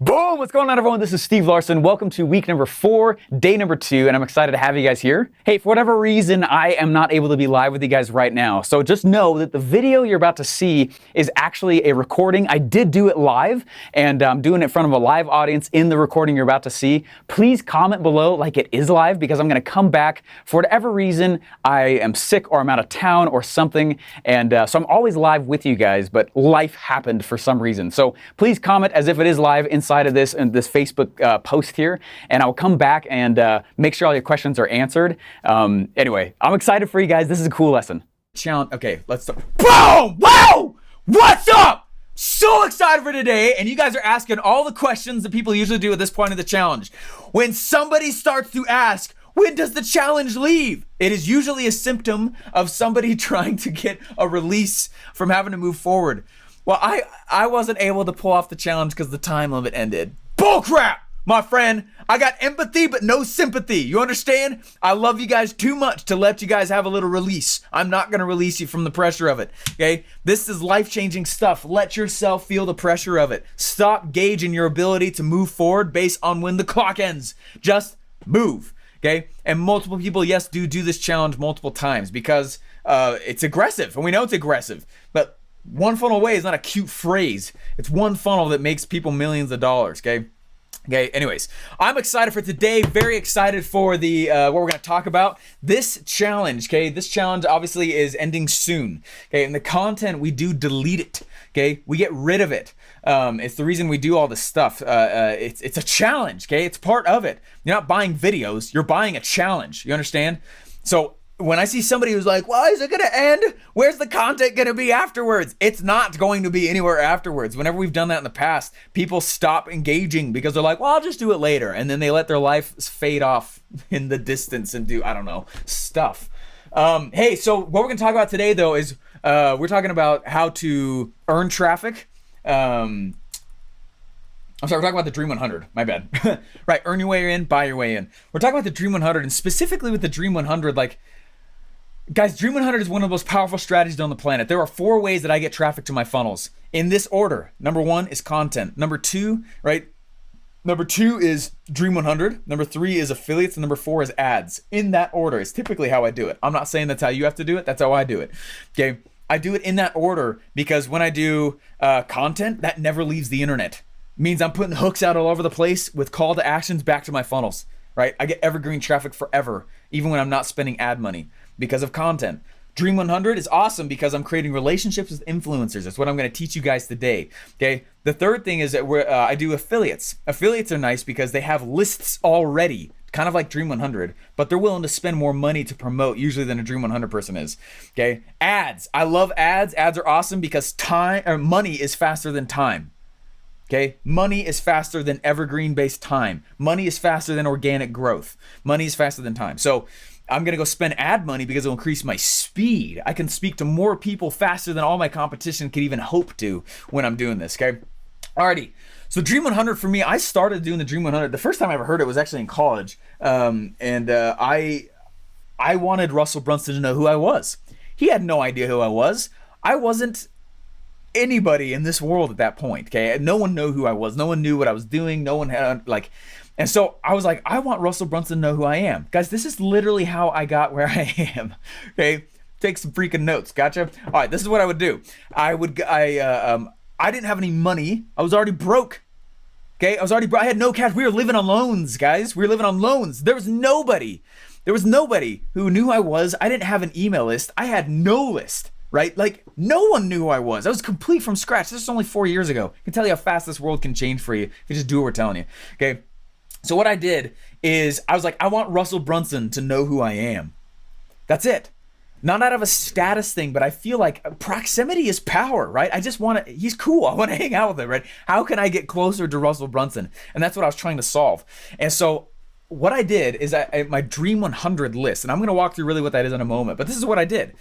Boom! What's going on, everyone? This is Steve Larsen. Welcome to week number 4, day number 2, and I'm excited to have you guys here. Hey, for whatever reason, I am not able to be live with you guys right now, so just know that the video you're about to see is actually a recording. I did do it live, and I'm doing it in front of a live audience in the recording you're about to see. Please comment below like it is live, because I'm going to come back for whatever reason. I am sick, or I'm out of town, or something, and so I'm always live with you guys, but life happened for some reason. So please comment as if it is live inside of this and this Facebook post here, and I'll come back and make sure all your questions are answered. Anyway, I'm excited for you guys. This is a cool lesson. Challenge. Okay, let's start. Boom! Wow! What's up? So excited for today, and you guys are asking all the questions that people usually do at this point of the challenge. When somebody starts to ask, when does the challenge leave? It is usually a symptom of somebody trying to get a release from having to move forward. Well, I wasn't able to pull off the challenge because the time limit ended. Bullcrap, my friend. I got empathy, but no sympathy. You understand? I love you guys too much to let you guys have a little release. I'm not going to release you from the pressure of it, okay? This is life-changing stuff. Let yourself feel the pressure of it. Stop gauging your ability to move forward based on when the clock ends. Just move, okay? And multiple people, yes, do this challenge multiple times because it's aggressive, and we know it's aggressive, but one funnel away is not a cute phrase. It's one funnel that makes people millions of dollars, okay? Okay, anyways, I'm excited for today, very excited for the what we're going to talk about. This challenge, okay? This challenge obviously is ending soon, okay? And the content, we do delete it, okay? We get rid of it. It's the reason we do all this stuff. It's a challenge, okay? It's part of it. You're not buying videos, you're buying a challenge. You understand? So when I see somebody who's like, well, is it going to end? Where's the content going to be afterwards? It's not going to be anywhere afterwards. Whenever we've done that in the past, people stop engaging because they're like, well, I'll just do it later. And then they let their life fade off in the distance and do, I don't know, stuff. Hey, so what we're going to talk about today, though, is we're talking about how to earn traffic. I'm sorry, we're talking about the Dream 100. My bad. Right, earn your way in, buy your way in. We're talking about the Dream 100, and specifically with the Dream 100, like, guys, Dream 100 is one of the most powerful strategies on the planet. There are 4 ways that I get traffic to my funnels. In this order. Number 1 is content. Number 2, right? Number 2 is Dream 100. Number 3 is affiliates. And number 4 is ads. In that order is typically how I do it. I'm not saying that's how you have to do it. That's how I do it. Okay. I do it in that order because when I do content, that never leaves the internet. It means I'm putting hooks out all over the place with call to actions back to my funnels, right? I get evergreen traffic forever, even when I'm not spending ad money, because of content. Dream 100 is awesome because I'm creating relationships with influencers. That's what I'm going to teach you guys today. Okay. The third thing is that I do affiliates. Affiliates are nice because they have lists already, kind of like Dream 100, but they're willing to spend more money to promote usually than a Dream 100 person is. Okay. Ads. I love ads. Ads are awesome because money is faster than time. Okay, money is faster than evergreen-based time. Money is faster than organic growth. Money is faster than time. So I'm gonna go spend ad money because it'll increase my speed. I can speak to more people faster than all my competition could even hope to when I'm doing this, okay? Alrighty, so Dream 100 for me, I started doing the Dream 100. The first time I ever heard it was actually in college. I wanted Russell Brunson to know who I was. He had no idea who I was. I wasn't anybody in this world at that point, okay? No one knew who I was. No one knew what I was doing. No one had, like, and so I was like, I want Russell Brunson to know who I am. Guys, this is literally how I got where I am, okay? Take some freaking notes, gotcha? All right, this is what I would do. I didn't have any money. I was already broke, okay? I had no cash. We were living on loans, guys. We were living on loans. There was nobody who knew who I was. I didn't have an email list. I had no list. Right? Like, no one knew who I was. I was complete from scratch. This is only 4 years ago. I can tell you how fast this world can change for you if you just do what we're telling you. Okay? So what I did is I was like, I want Russell Brunson to know who I am. That's it. Not out of a status thing, but I feel like proximity is power, right? I just want to, he's cool. I want to hang out with him, right? How can I get closer to Russell Brunson? And that's what I was trying to solve. And so what I did is my Dream 100 list, and I'm going to walk through really what that is in a moment, but this is what I did.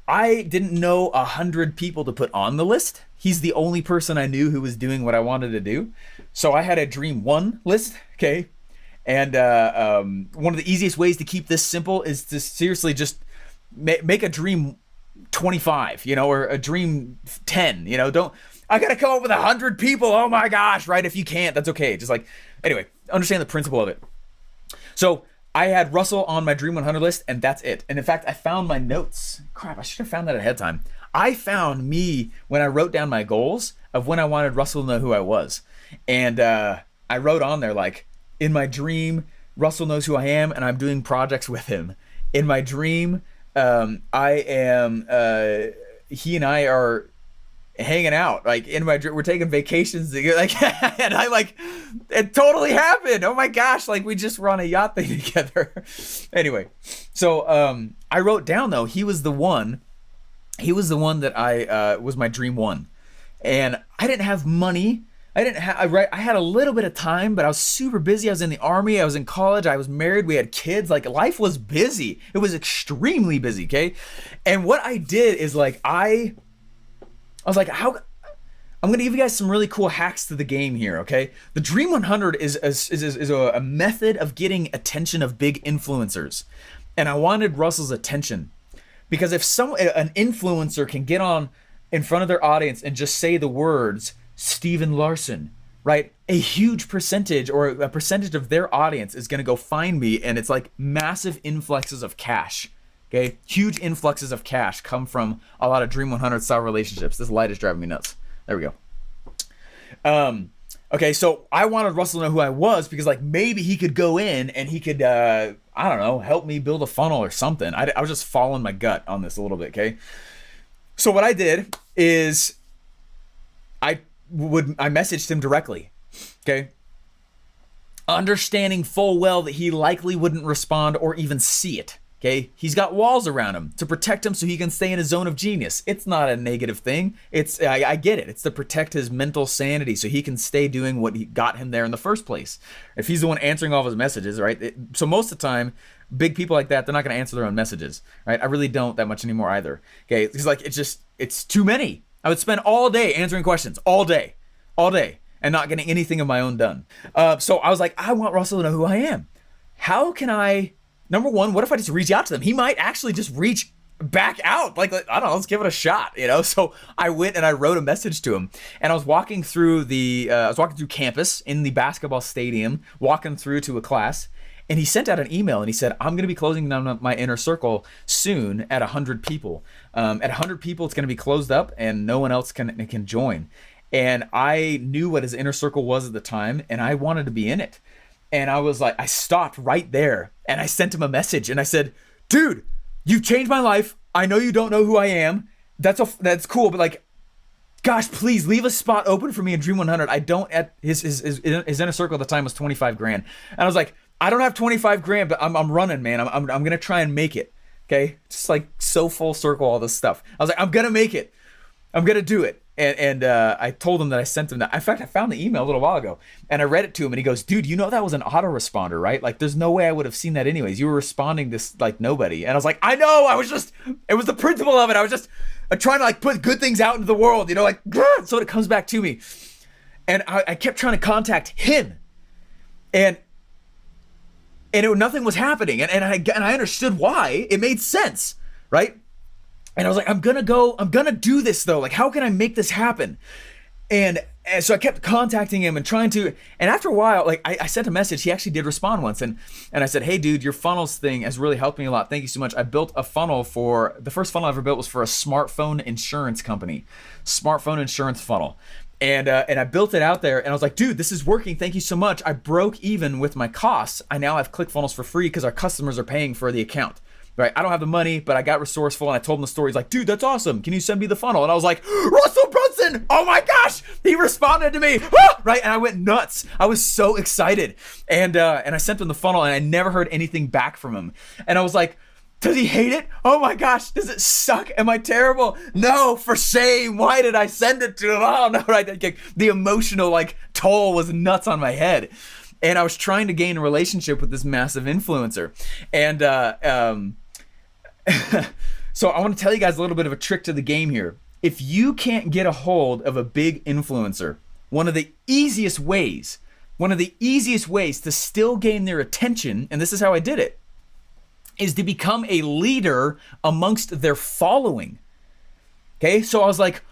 I didn't know 100 people to put on the list. He's the only person I knew who was doing what I wanted to do. So I had a Dream 1 list, okay? And one of the easiest ways to keep this simple is to seriously just make a Dream 25, or a Dream 10, don't I gotta come up with 100 people. Oh my gosh, right? If you can't, that's okay. Just like, anyway, understand the principle of it. So I had Russell on my Dream 100 list, and that's it. And in fact, I found my notes. Crap, I should have found that ahead of time. I found me when I wrote down my goals of when I wanted Russell to know who I was. And I wrote on there, like, in my dream, Russell knows who I am, and I'm doing projects with him. In my dream, he and I are hanging out, like, in my dream, we're taking vacations together, like, and I, like, it totally happened. Oh my gosh, like, we just were on a yacht thing together. Anyway, so I wrote down, though, he was the one that I was my dream one. And I didn't have money. I had a little bit of time, but I was super busy. I was in the Army, I was in college, I was married, we had kids. Like, life was busy. It was extremely busy, okay? And what I did is, like, I was like, I'm gonna give you guys some really cool hacks to the game here, okay? The Dream 100 is a method of getting attention of big influencers. And I wanted Russell's attention. Because if an influencer can get on in front of their audience and just say the words, Steven Larsen, right? A huge percentage, or a percentage of their audience, is gonna go find me, and it's like massive influxes of cash. Okay, huge influxes of cash come from a lot of Dream 100 style relationships. This light is driving me nuts. There we go. Okay, so I wanted Russell to know who I was, because, like, maybe he could go in and he could, I don't know, help me build a funnel or something. I was just following my gut on this a little bit, okay? So what I did is I messaged him directly, okay? Understanding full well that he likely wouldn't respond or even see it. Okay, he's got walls around him to protect him so he can stay in his zone of genius. It's not a negative thing. I get it. It's to protect his mental sanity so he can stay doing what got him there in the first place. If he's the one answering all of his messages, right? So most of the time, big people like that, they're not going to answer their own messages, right? I really don't that much anymore either. Okay, it's like, it's too many. I would spend all day answering questions, all day, and not getting anything of my own done. So I was like, I want Russell to know who I am. How can I... Number one, what if I just reach out to them? He might actually just reach back out. Like, I don't know, let's give it a shot, you know? So I went and I wrote a message to him, and I was walking through campus in the basketball stadium, walking through to a class, and he sent out an email and he said, I'm going to be closing down my inner circle soon at 100 people. At 100 people, it's going to be closed up and no one else can join. And I knew what his inner circle was at the time, and I wanted to be in it. And I was like, I stopped right there and I sent him a message and I said, dude, you've changed my life. I know you don't know who I am. That's cool. But, like, gosh, please leave a spot open for me in Dream 100. I don't, at his inner circle at the time was 25 grand. And I was like, I don't have 25 grand, but I'm running, man. I'm going to try and make it. Okay. Just, like, so full circle, all this stuff. I was like, I'm going to make it. I'm going to do it. And I told him that I sent him that. In fact, I found the email a little while ago and I read it to him and he goes, dude, you know that was an autoresponder, right? Like, there's no way I would have seen that anyways. You were responding to, like, nobody. And I was like, I know, it was the principle of it. I was just trying to, like, put good things out into the world, you know, like, so it comes back to me. And I kept trying to contact him and nothing was happening. And I understood why. It made sense, right? And I was like, I'm gonna do this though. Like, how can I make this happen? And so I kept contacting him and trying to, and after a while, like, I sent a message. He actually did respond once. And I said, hey dude, your funnels thing has really helped me a lot. Thank you so much. I built a funnel the first funnel I ever built was for a smartphone insurance company, smartphone insurance funnel. And I built it out there and I was like, dude, this is working. Thank you so much. I broke even with my costs. I now have ClickFunnels for free because our customers are paying for the account. Right, I don't have the money, but I got resourceful and I told him the story. He's like, dude, that's awesome. Can you send me the funnel? And I was like, Russell Brunson, oh my gosh, he responded to me, right? And I went nuts. I was so excited. And I sent him the funnel and I never heard anything back from him. And I was like, does he hate it? Oh my gosh, does it suck? Am I terrible? No, for shame. Why did I send it to him? Oh no, right? The emotional, like, toll was nuts on my head. And I was trying to gain a relationship with this massive influencer. And so I want to tell you guys a little bit of a trick to the game here. If you can't get a hold of a big influencer, one of the easiest ways to still gain their attention, and this is how I did it, is to become a leader amongst their following. Okay, so I was like,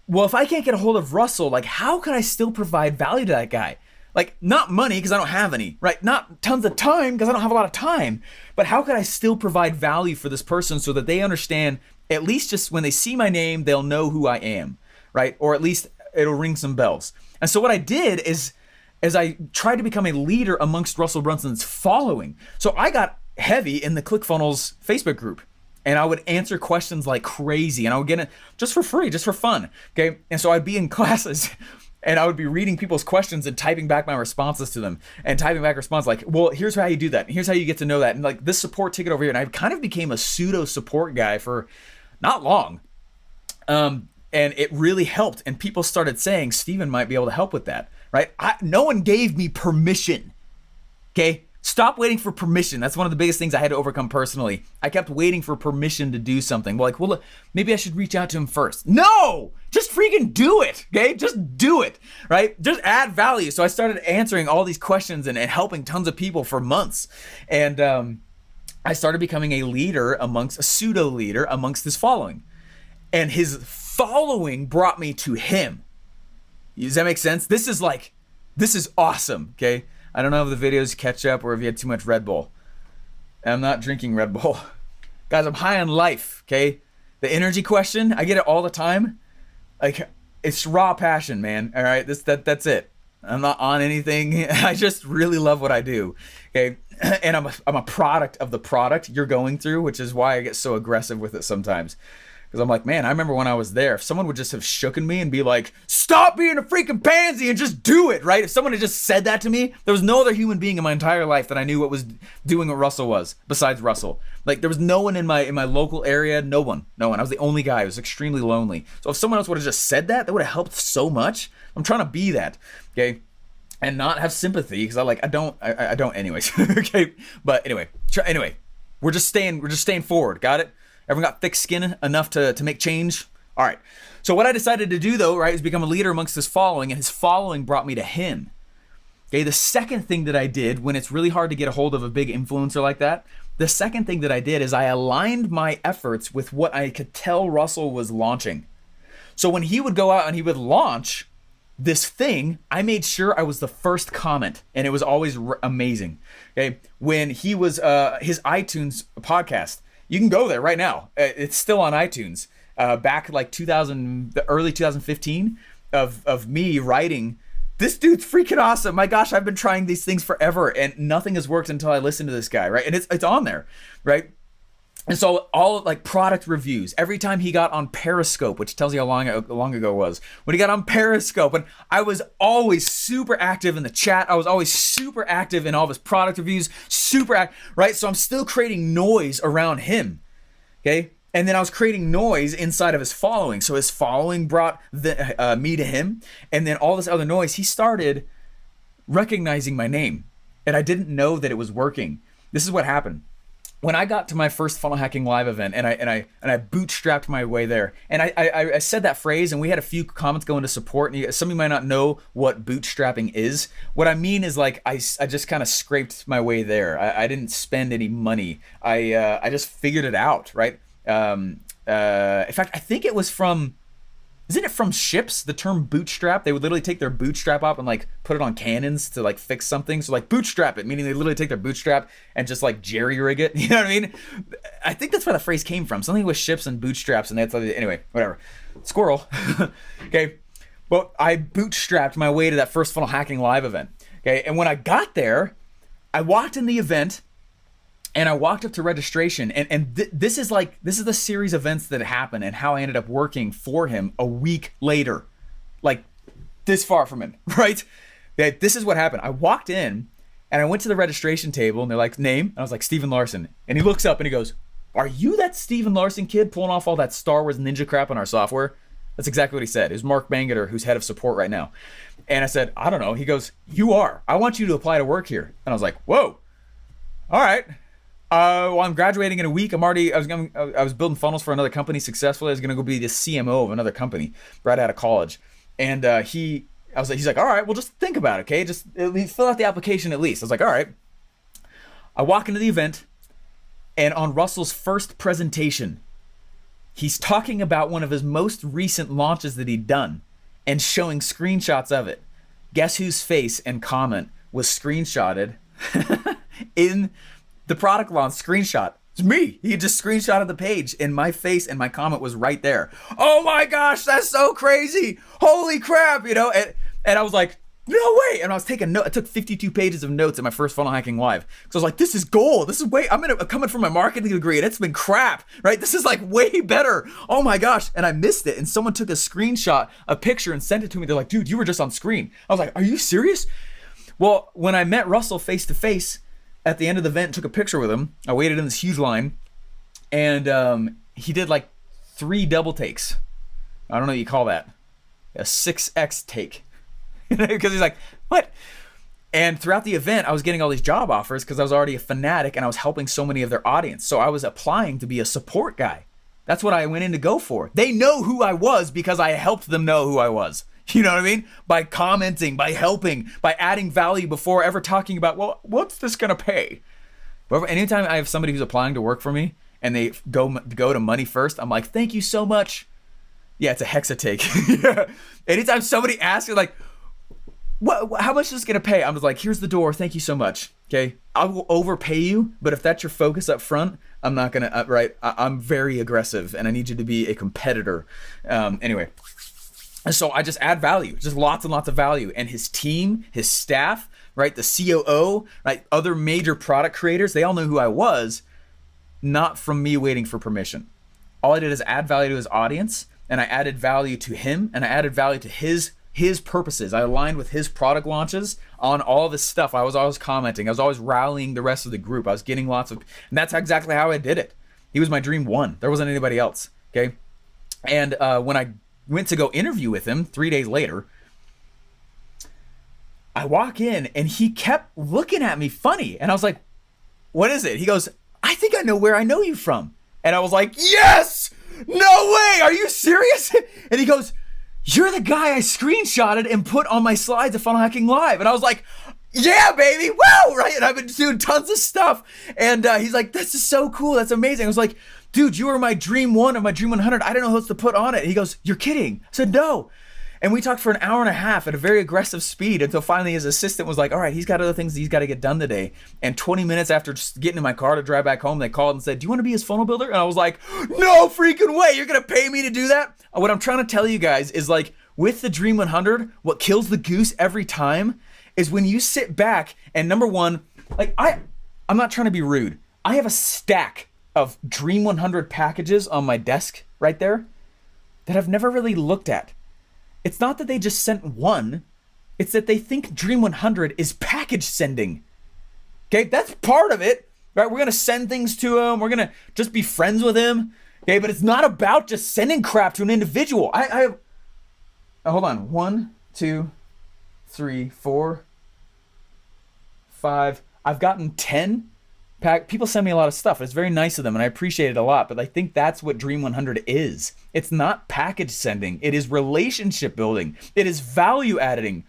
well, if I can't get a hold of Russell, like, how can I still provide value to that guy? Like, not money, because I don't have any, right? Not tons of time, because I don't have a lot of time. But how can I still provide value for this person so that they understand, at least just when they see my name, they'll know who I am, right? Or at least it'll ring some bells. And so what I did is I tried to become a leader amongst Russell Brunson's following. So I got heavy in the ClickFunnels Facebook group. And I would answer questions like crazy, and I would get it just for free, just for fun, okay? And so I'd be in classes, and I would be reading people's questions and typing back my responses to them, and typing back response like, well, here's how you do that, and here's how you get to know that, and like this support ticket over here. And I kind of became a pseudo support guy for not long, and it really helped. And people started saying Steven might be able to help with that, right? No one gave me permission, okay? Stop waiting for permission. That's one of the biggest things I had to overcome personally. I kept waiting for permission to do something. Well, maybe I should reach out to him first. No, just freaking do it, okay? Just do it, right? Just add value. So I started answering all these questions and helping tons of people for months. And I started becoming a pseudo leader amongst his following. And his following brought me to him. Does that make sense? This is awesome, okay? I don't know if the videos catch up or if you had too much Red Bull. I'm not drinking Red Bull. Guys, I'm high on life, okay? The energy question, I get it all the time. Like, it's raw passion, man, all right? That's it. I'm not on anything. I just really love what I do, okay? And I'm a product of the product you're going through, which is why I get so aggressive with it sometimes. Because I'm like, man, I remember when I was there, if someone would just have shooken me and be like, stop being a freaking pansy and just do it, right? If someone had just said that to me, there was no other human being in my entire life that I knew what was doing what Russell was, besides Russell. Like, there was no one in my local area, no one. I was the only guy. I was extremely lonely. So if someone else would have just said that would have helped so much. I'm trying to be that, okay? And not have sympathy, because I don't anyways, okay? But anyway, we're just staying forward, got it? Everyone got thick skin enough to make change? All right. So what I decided to do, though, right, is become a leader amongst his following, and his following brought me to him. Okay, the second thing that I did when it's really hard to get a hold of a big influencer like that, the second thing that I did is I aligned my efforts with what I could tell Russell was launching. So when he would go out and he would launch this thing, I made sure I was the first comment, and it was always amazing. Okay, when he was his iTunes podcast, you can go there right now. It's still on iTunes. Back like the early 2015 of me writing, this dude's freaking awesome. My gosh, I've been trying these things forever and nothing has worked until I listened to this guy, right? And it's on there, right? And so all like product reviews, every time he got on Periscope, which tells you how long ago it was, when he got on Periscope, and I was always super active in the chat. I was always super active in all of his product reviews, right? So I'm still creating noise around him, okay? And then I was creating noise inside of his following. So his following brought me to him, and then all this other noise, he started recognizing my name, and I didn't know that it was working. This is what happened. When I got to my first Funnel Hacking Live event, and I bootstrapped my way there, and I said that phrase, and we had a few comments going to support, and some of you might not know what bootstrapping is. What I mean is like I just kind of scraped my way there. I didn't spend any money. I just figured it out, right? In fact, I think it was from. Isn't it from ships, the term bootstrap? They would literally take their bootstrap up and like put it on cannons to like fix something. So like bootstrap it, meaning they literally take their bootstrap and just like jerry rig it. You know what I mean? I think that's where the phrase came from. Something with ships and bootstraps, and that's anyway, whatever. Squirrel. Okay. Well, I bootstrapped my way to that first Funnel Hacking Live event. Okay. And when I got there, I walked in the event. And I walked up to registration, and this is the series of events that happened and how I ended up working for him a week later, like this far from him, right? This is what happened. I walked in, and I went to the registration table, and they're like, name? And I was like, Steven Larsen. And he looks up and he goes, are you that Steven Larsen kid pulling off all that Star Wars ninja crap on our software? That's exactly what he said. It was Mark Bangeter, who's head of support right now. And I said, I don't know. He goes, you are. I want you to apply to work here. And I was like, whoa, all right. Well, I'm graduating in a week. I was building funnels for another company successfully. I was gonna go be the CMO of another company right out of college. And he's like, all right, well, just think about it, okay? Just at least fill out the application at least. I was like, all right. I walk into the event, and on Russell's first presentation, he's talking about one of his most recent launches that he'd done and showing screenshots of it. Guess whose face and comment was screenshotted in the product launch screenshot? It's me. He just screenshotted the page and my face and my comment was right there. Oh my gosh, that's so crazy. Holy crap, you know? And I was like, no way. And I was taking notes. I took 52 pages of notes in my first funnel hacking live. So I was like, this is gold. This is I'm coming from my marketing degree and it's been crap, right? This is like way better. Oh my gosh. And I missed it. And someone took a screenshot, a picture and sent it to me. They're like, dude, you were just on screen. I was like, are you serious? Well, when I met Russell face to face at the end of the event, took a picture with him. I waited in this huge line and he did like 3 double takes. I don't know what you call that. A 6X take. Because he's like, what? And throughout the event, I was getting all these job offers because I was already a fanatic and I was helping so many of their audience. So I was applying to be a support guy. That's what I went in to go for. They know who I was because I helped them know who I was. You know what I mean? By commenting, by helping, by adding value before ever talking about, well, what's this going to pay? But anytime I have somebody who's applying to work for me and they go to money first, I'm like, thank you so much. Yeah, it's a hexa take. Yeah. Anytime somebody asks you like, how much is this gonna pay? I'm just like, here's the door. Thank you so much. Okay, I will overpay you, but if that's your focus up front, I'm not gonna. Right, I'm very aggressive, and I need you to be a competitor. Anyway, and so I just add value, just lots and lots of value, and his team, his staff, right, the COO, right, other major product creators, they all knew who I was, not from me waiting for permission. All I did is add value to his audience, and I added value to him, and I added value to his purposes. I aligned with his product launches on all this stuff. I was always commenting. I was always rallying the rest of the group. I was getting lots of, and that's exactly how I did it. He was my dream one. There wasn't anybody else. Okay. And when I went to go interview with him 3 days later, I walk in and he kept looking at me funny. And I was like, what is it? He goes, I think I know where I know you from. And I was like, yes, no way. Are you serious? And he goes, you're the guy I screenshotted and put on my slides of Funnel Hacking Live. And I was like, yeah, baby, wow, right? And I've been doing tons of stuff. And he's like, this is so cool. That's amazing. I was like, dude, you were my dream one of my dream 100. I don't know who else to put on it. And he goes, you're kidding. I said, no. And we talked for an hour and a half at a very aggressive speed until finally his assistant was like, all right, he's got other things he's got to get done today. And 20 minutes after just getting in my car to drive back home, they called and said, do you want to be his funnel builder? And I was like, no freaking way. You're going to pay me to do that? What I'm trying to tell you guys is like, with the Dream 100, what kills the goose every time is when you sit back and number one, like I'm not trying to be rude. I have a stack of Dream 100 packages on my desk right there that I've never really looked at. It's not that they just sent one, it's that they think Dream 100 is package sending. Okay, that's part of it, right? We're gonna send things to him, we're gonna just be friends with him, okay? But it's not about just sending crap to an individual. I have, hold on, 1, 2, 3, 4, 5. I've gotten 10 people send me a lot of stuff. It's very nice of them and I appreciate it a lot, but I think that's what Dream 100 is. It's not package sending. It is relationship building. It is value adding.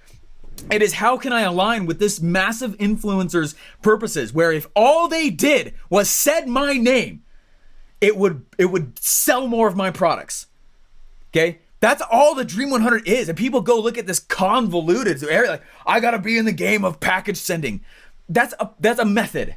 It is how can I align with this massive influencer's purposes where if all they did was said my name, it would sell more of my products. Okay? That's all the Dream 100 is. And people go look at this convoluted area like, I gotta be in the game of package sending. That's a method.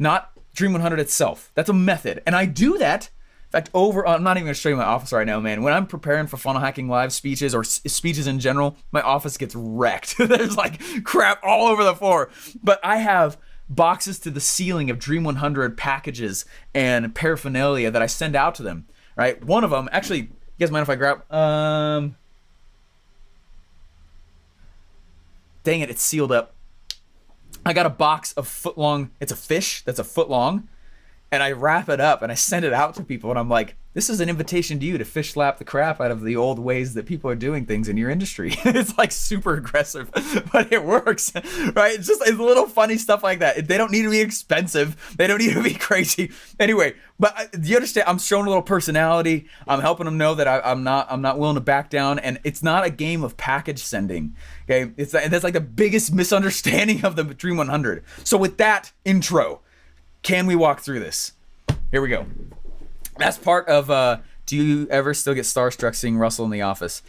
Not Dream 100 itself. That's a method. And I do that. In fact, I'm not even going to show you my office right now, man. When I'm preparing for Funnel Hacking Live speeches or speeches in general, my office gets wrecked. There's like crap all over the floor. But I have boxes to the ceiling of Dream 100 packages and paraphernalia that I send out to them, right? One of them, actually, you guys mind if I grab? Dang it, it's sealed up. I got a box of foot long, it's a fish that's a foot long, and I wrap it up and I send it out to people and I'm like, this is an invitation to you to fish slap the crap out of the old ways that people are doing things in your industry. It's like super aggressive, but it works, right? It's little funny stuff like that. They don't need to be expensive. They don't need to be crazy. Anyway, but you understand, I'm showing a little personality. I'm helping them know that I'm not willing to back down. And it's not a game of package sending. Okay, that's like the biggest misunderstanding of the Dream 100. So with that intro, can we walk through this? Here we go. That's part of Do you ever still get starstruck seeing Russell in the office?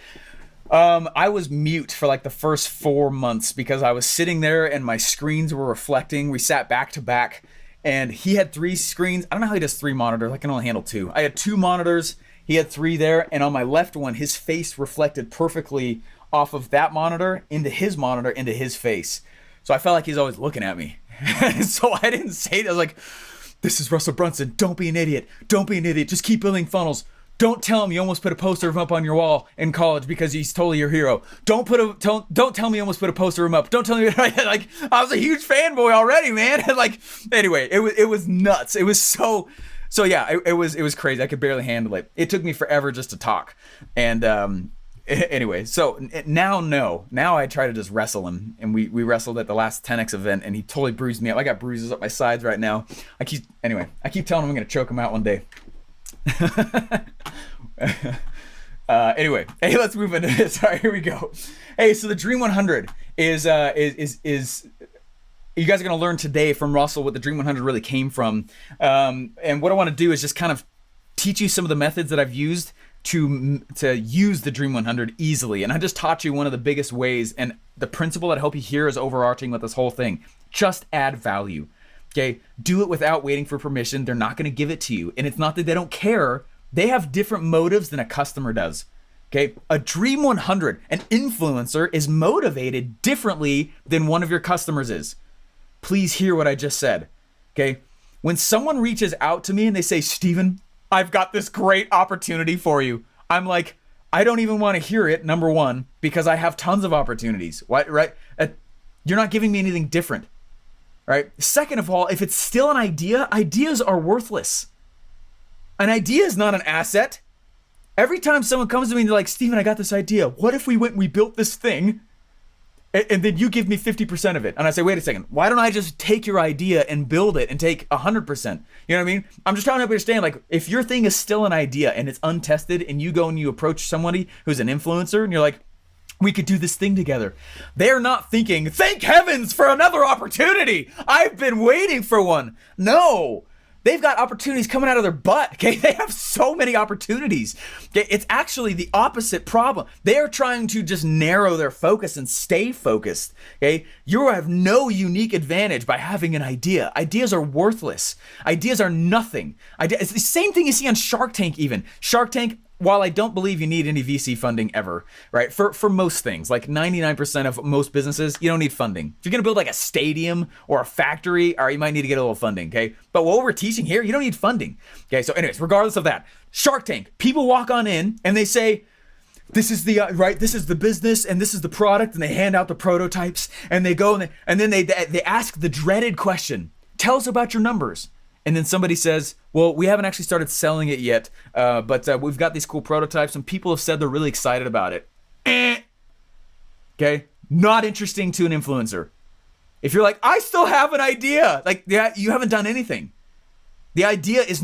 I was mute for like the first 4 months because I was sitting there and my screens were reflecting. We sat back to back and he had 3 screens. I don't know how he does 3 monitors. I can only handle 2. I had 2 monitors. He had 3 there. And on my left one, his face reflected perfectly off of that monitor into his monitor into his face. So I felt like he's always looking at me. So I didn't say it. I was like, this is Russell Brunson. Don't be an idiot. Don't be an idiot. Just keep building funnels. Don't tell him you almost put a poster of him up on your wall in college because he's totally your hero. Don't tell me you almost put a poster of him up. Don't tell me like I was a huge fanboy already, man. Like anyway, it was nuts. It was so yeah. It was crazy. I could barely handle it. It took me forever just to talk. And anyway, so now I try to just wrestle him, and we wrestled at the last 10X event, and he totally bruised me up. I got bruises up my sides right now. I keep telling him I'm gonna choke him out one day. Anyway, hey, let's move into this. All right, here we go. Hey, so the Dream 100 is you guys are going to learn today from Russell what the Dream 100 really came from. And what I want to do is just kind of teach you some of the methods that I've used to use the Dream 100 easily. And I just taught you one of the biggest ways, and the principle that I hope you hear is overarching with this whole thing. Just add value. Okay, do it without waiting for permission. They're not going to give it to you. And it's not that they don't care. They have different motives than a customer does. Okay, a Dream 100, an influencer is motivated differently than one of your customers is. Please hear what I just said. Okay, when someone reaches out to me and they say, Steven, I've got this great opportunity for you. I'm like, I don't even want to hear it, number one, because I have tons of opportunities. What, right? You're not giving me anything different. Right? Second of all, if it's still an idea, ideas are worthless. An idea is not an asset. Every time someone comes to me and they're like, Steven, I got this idea. What if we went and we built this thing and then you give me 50% of it? And I say, wait a second, why don't I just take your idea and build it and take 100%? You know what I mean? I'm just trying to understand, like, if your thing is still an idea and it's untested and you go and you approach somebody who's an influencer and you're like, we could do this thing together. They're not thinking, thank heavens for another opportunity. I've been waiting for one. No, they've got opportunities coming out of their butt. Okay, they have so many opportunities. Okay, it's actually the opposite problem. They are trying to just narrow their focus and stay focused. Okay, you have no unique advantage by having an idea. Ideas are worthless. Ideas are nothing. It's the same thing you see on Shark Tank even. Shark Tank, while I don't believe you need any VC funding ever, right? For most things, like 99% of most businesses, you don't need funding. If you're gonna build like a stadium or a factory, all right, you might need to get a little funding, okay? But what we're teaching here, you don't need funding. Okay, so anyways, regardless of that, Shark Tank, people walk on in and they say, this is the, right, this is the business and this is the product, and they hand out the prototypes and they go and then they ask the dreaded question, tell us about your numbers. And then somebody says, well, we haven't actually started selling it yet, but we've got these cool prototypes and people have said they're really excited about it. Okay, not interesting to an influencer. If you're like, I still have an idea, like, yeah, you haven't done anything. The idea is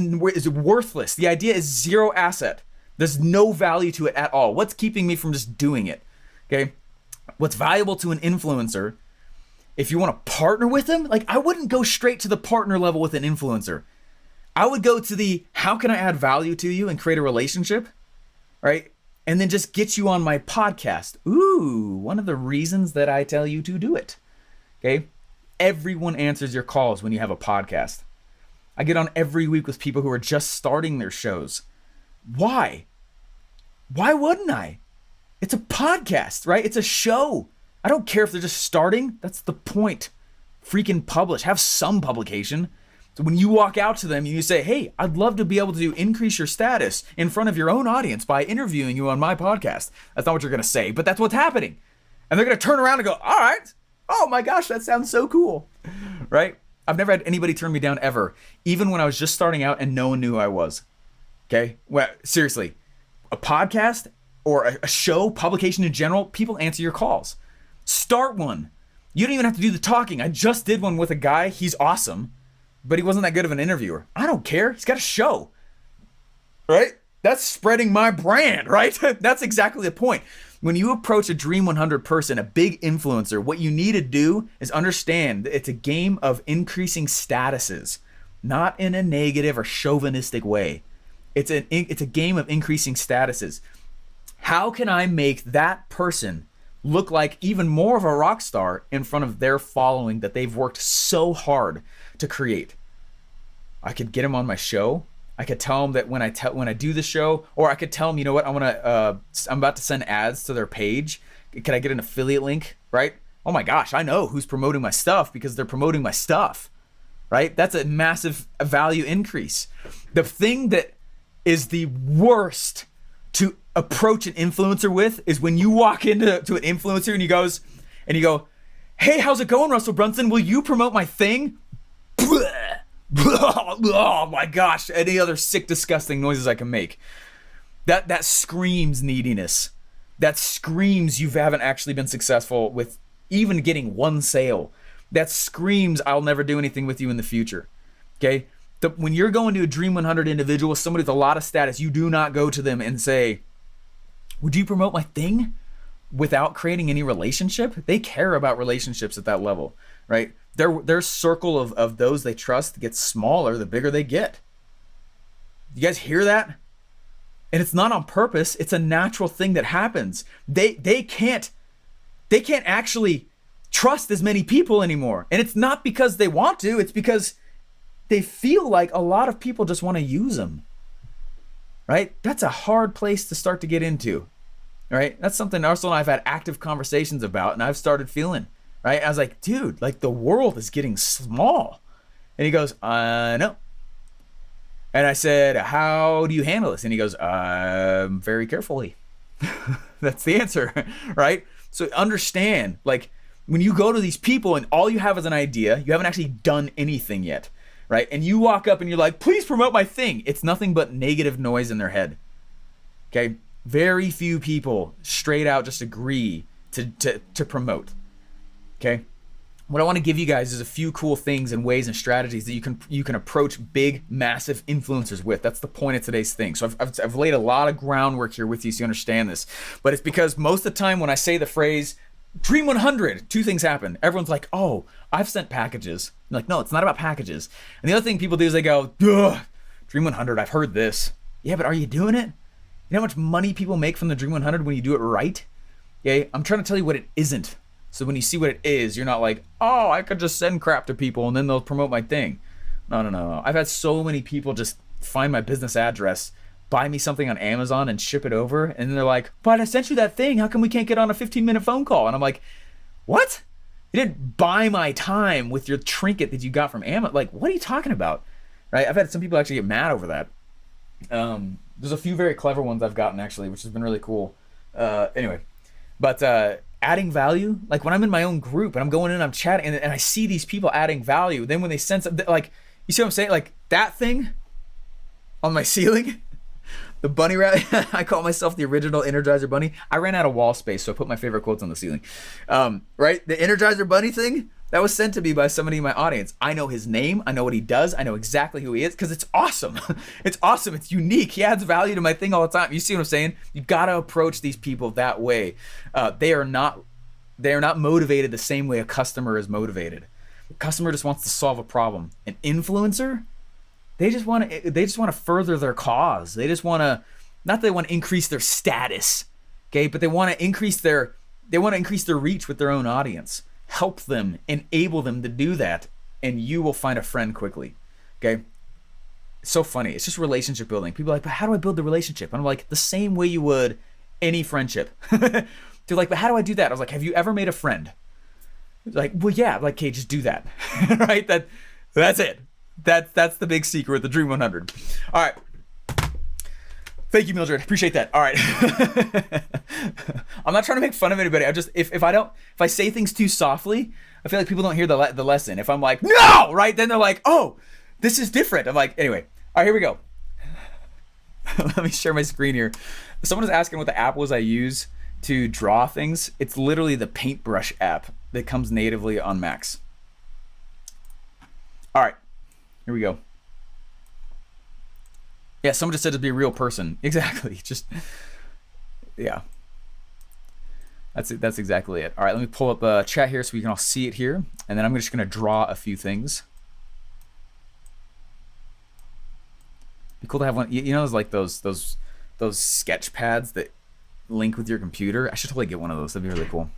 worthless. The idea is zero asset. There's no value to it at all. What's keeping me from just doing it? Okay, what's valuable to an influencer, if you want to partner with them, like, I wouldn't go straight to the partner level with an influencer. I would go to the, how can I add value to you and create a relationship, right? And then just get you on my podcast. Ooh, one of the reasons that I tell you to do it, okay? Everyone answers your calls when you have a podcast. I get on every week with people who are just starting their shows. Why? Why wouldn't I? It's a podcast, right? It's a show. I don't care if they're just starting. That's the point. Freaking publish. Have some publication. So when you walk out to them and you say, hey, I'd love to be able to increase your status in front of your own audience by interviewing you on my podcast. That's not what you're going to say, but that's what's happening. And they're going to turn around and go, all right. Oh my gosh, that sounds so cool. Right? I've never had anybody turn me down ever, even when I was just starting out and no one knew who I was. Okay? Well, seriously, a podcast or a show, publication in general, people answer your calls. Start one. You don't even have to do the talking. I just did one with a guy. He's awesome, but he wasn't that good of an interviewer. I don't care. He's got a show, right? That's spreading my brand, right? That's exactly the point. When you approach a Dream 100 person, a big influencer, what you need to do is understand that it's a game of increasing statuses, not in a negative or chauvinistic way. It's a game of increasing statuses. How can I make that person look like even more of a rock star in front of their following that they've worked so hard to create? I could get them on my show. I could tell them that when I do the show, or I could tell them, you know what, I'm about to send ads to their page. Can I get an affiliate link, right? Oh my gosh, I know who's promoting my stuff because they're promoting my stuff, right? That's a massive value increase. The thing that is the worst to approach an influencer with is when you walk into an influencer and you go, hey, how's it going, Russell Brunson? Will you promote my thing? Oh my gosh, any other sick, disgusting noises I can make. That screams neediness. That screams you haven't actually been successful with even getting one sale. That screams I'll never do anything with you in the future. Okay? When you're going to a Dream 100 individual, somebody with a lot of status, you do not go to them and say, would you promote my thing? Without creating any relationship. They care about relationships at that level, right? Their circle of those they trust gets smaller the bigger they get. You guys hear that? And it's not on purpose. It's a natural thing that happens. They can't actually trust as many people anymore. And it's not because they want to, it's because they feel like a lot of people just want to use them. Right? That's a hard place to start to get into. Right? That's something Arsenal and I've had active conversations about, and I've started feeling. Right? I was like, dude, like the world is getting small. And he goes, no. And I said, how do you handle this? And he goes, very carefully. That's the answer, right? So understand, like when you go to these people and all you have is an idea, you haven't actually done anything yet, right? And you walk up and you're like, please promote my thing. It's nothing but negative noise in their head. Okay? Very few people straight out just agree to promote. Okay? What I want to give you guys is a few cool things and ways and strategies that you can approach big, massive influencers with. That's the point of today's thing. So I've laid a lot of groundwork here with you so you understand this. But it's because most of the time when I say the phrase Dream 100, two things happen. Everyone's like, oh, I've sent packages. I'm like, no, it's not about packages. And the other thing people do is they go, ugh, Dream 100, I've heard this. Yeah, but are you doing it? You know how much money people make from the Dream 100 when you do it right? Okay, I'm trying to tell you what it isn't. So when you see what it is, you're not like, oh, I could just send crap to people and then they'll promote my thing. No. I've had so many people just find my business address, buy me something on Amazon and ship it over. And then they're like, but I sent you that thing. How come we can't get on a 15-minute phone call? And I'm like, what? You didn't buy my time with your trinket that you got from Amazon. Like, what are you talking about? Right? I've had some people actually get mad over that. There's a few very clever ones I've gotten actually, which has been really cool. Anyway, but adding value, like when I'm in my own group and I'm going in and I'm chatting and I see these people adding value, then when they send something, like, you see what I'm saying? Like that thing on my ceiling, the bunny rabbit, I call myself the original Energizer Bunny. I ran out of wall space, so I put my favorite quotes on the ceiling. Right? The Energizer Bunny thing, that was sent to me by somebody in my audience. I know his name. I know what he does. I know exactly who he is because it's awesome. It's awesome. It's unique. He adds value to my thing all the time. You see what I'm saying? You got to approach these people that way. They are not motivated the same way a customer is motivated. A customer just wants to solve a problem. An influencer, they just want to further their cause. They just want to, not that they want to increase their status, okay, but they want to increase their reach with their own audience. Help them, enable them to do that, and you will find a friend quickly. Okay? It's so funny. It's just relationship building. People are like, but how do I build the relationship? And I'm like, the same way you would any friendship. They're like, but how do I do that? I was like, have you ever made a friend? Like, well, yeah. Like, okay, just do that. Right? That's it. That's the big secret, the Dream 100. All right. Thank you, Mildred. Appreciate that. All right. I'm not trying to make fun of anybody. I just, if I say things too softly, I feel like people don't hear the lesson. If I'm like, no, right? Then they're like, oh, this is different. I'm like, anyway. All right, here we go. Let me share my screen here. Someone is asking what the app was I use to draw things. It's literally the Paintbrush app that comes natively on Macs. All right, here we go. Yeah, someone just said to be a real person. Exactly. Just, yeah. That's it. That's exactly it. All right, let me pull up a chat here so we can all see it here. And then I'm just going to draw a few things. cool to have one. You know, those like those sketch pads that link with your computer. I should totally get one of those. That'd be really cool.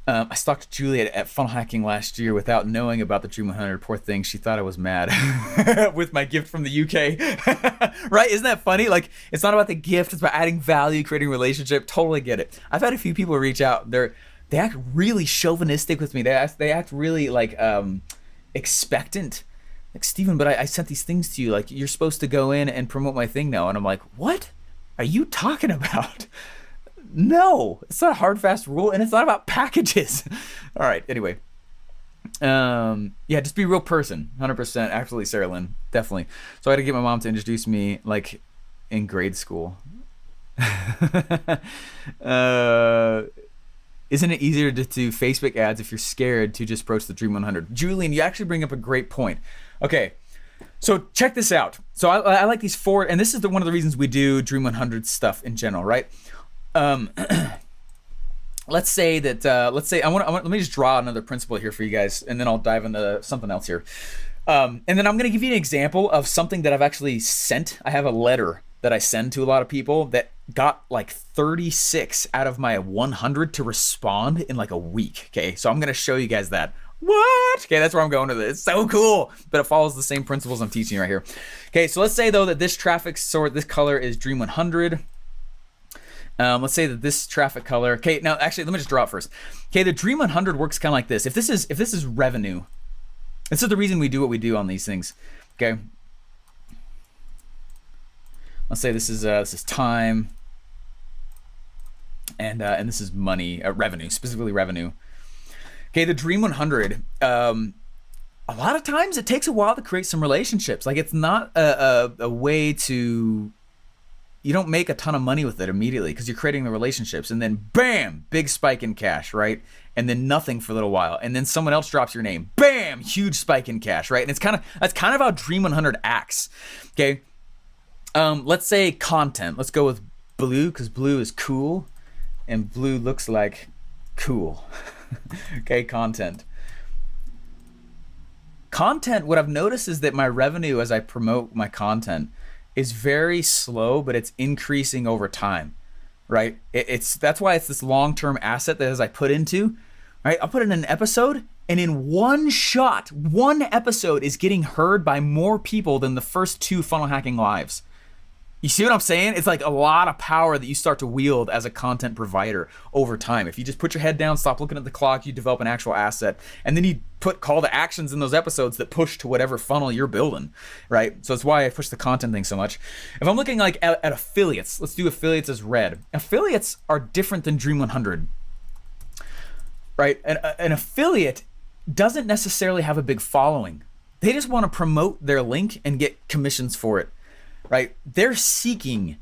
I stalked Juliet at funnel hacking last year without knowing about the Dream 100. Poor thing, she thought I was mad with my gift from the UK. Right? Isn't that funny? Like, it's not about the gift, it's about adding value, creating a relationship. Totally get it. I've had a few people reach out. They act really chauvinistic with me. They act really like expectant. Like, Steven, but I sent these things to you. Like, you're supposed to go in and promote my thing now. And I'm like, what are you talking about? No, it's not a hard, fast rule, and it's not about packages. All right, anyway. Yeah, just be a real person, 100%. Absolutely, Sarah Lynn, definitely. So I had to get my mom to introduce me, like, in grade school. Isn't it easier to do Facebook ads if you're scared to just approach the Dream 100? Julian, you actually bring up a great point. Okay, so check this out. So I like these 4, and this is one of the reasons we do Dream 100 stuff in general, right? Let's say that let me just draw another principle here for you guys, and then I'll dive into something else here. And then I'm going to give you an example of something that I've actually sent. I have a letter that I send to a lot of people that got like 36 out of my 100 to respond in like a week. Okay, so I'm going to show you guys that. What? Okay, that's where I'm going with it. It's so cool, but it follows the same principles I'm teaching right here. Okay, so let's say though that this traffic sort, this color is Dream 100. Let's say that this traffic color. Okay, now actually, let me just draw it first. Okay, the Dream 100 works kind of like this. If this is revenue, this is the reason we do what we do on these things. Okay, let's say this is time, and this is money, revenue, specifically revenue. Okay, the Dream 100. A lot of times it takes a while to create some relationships. Like, it's not a way to. You don't make a ton of money with it immediately because you're creating the relationships, and then bam, big spike in cash, right? And then nothing for a little while, and then someone else drops your name, bam, huge spike in cash, right? And that's kind of how Dream 100 acts. Okay, let's say content. Let's go with blue because blue is cool, and blue looks like cool. Okay, content. What I've noticed is that my revenue as I promote my content is very slow, but it's increasing over time, right? That's why it's this long-term asset that as I put into, right? I'll put in an episode, and in one shot, one episode is getting heard by more people than the first 2 funnel hacking lives. You see what I'm saying? It's like a lot of power that you start to wield as a content provider over time. If you just put your head down, stop looking at the clock, you develop an actual asset, and then you put call to actions in those episodes that push to whatever funnel you're building, right? So that's why I push the content thing so much. If I'm looking like at affiliates, let's do affiliates as red. Affiliates are different than Dream 100, right? An affiliate doesn't necessarily have a big following. They just want to promote their link and get commissions for it. Right? They're seeking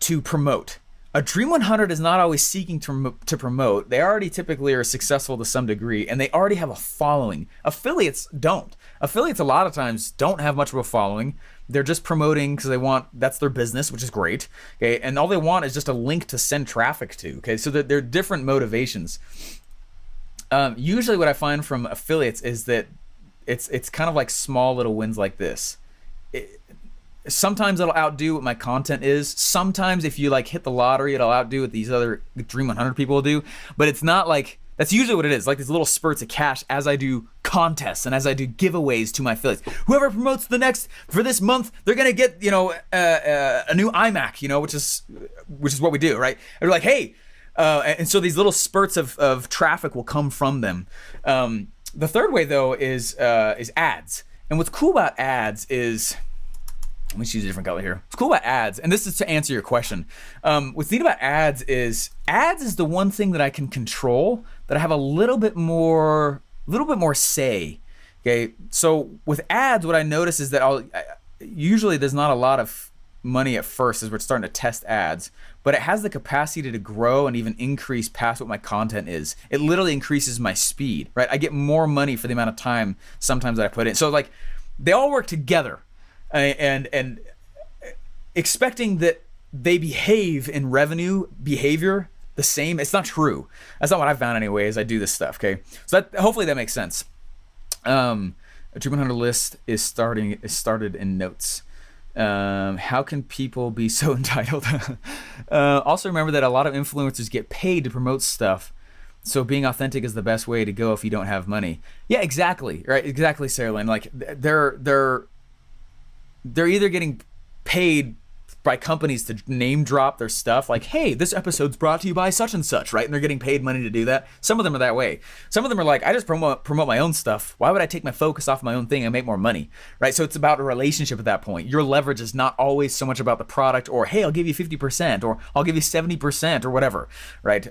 to promote. A Dream 100 is not always seeking to promote. They already typically are successful to some degree, and they already have a following. Affiliates don't. Affiliates a lot of times don't have much of a following. They're just promoting because that's their business, which is great. Okay, and all they want is just a link to send traffic to. Okay, so they're different motivations. Usually, what I find from affiliates is that it's kind of like small little wins like this. Sometimes it'll outdo what my content is. Sometimes if you like hit the lottery, it'll outdo what these other Dream 100 people will do. But it's not like, that's usually what it is, like these little spurts of cash as I do contests and as I do giveaways to my affiliates. Whoever promotes the next, for this month, they're gonna get, a new iMac, which is what we do, right? And we're like, hey, and so these little spurts of traffic will come from them. The third way though is ads. And what's cool about ads is, let me choose a different color here. What's cool about ads, and this is to answer your question. What's neat about ads is the one thing that I can control, that I have a little bit more say. Okay, so with ads, what I notice is that usually there's not a lot of money at first as we're starting to test ads, but it has the capacity to grow and even increase past what my content is. It literally increases my speed, right? I get more money for the amount of time sometimes that I put in. So like, they all work together. And expecting that they behave in revenue behavior the same, it's not true. That's not what I've found anyway as I do this stuff, okay? So hopefully that makes sense. A Dream 100 list is started in notes. How can people be so entitled? Also remember that a lot of influencers get paid to promote stuff. So being authentic is the best way to go if you don't have money. Yeah, exactly. Right. Exactly, Sarah Lynn. Like they're either getting paid by companies to name drop their stuff, like, hey, this episode's brought to you by such and such, right? And they're getting paid money to do that. Some of them are that way. Some of them are like, I just promote my own stuff. Why would I take my focus off my own thing and make more money, right? So it's about a relationship at that point. Your leverage is not always so much about the product, or hey, I'll give you 50%, or I'll give you 70%, or whatever, right?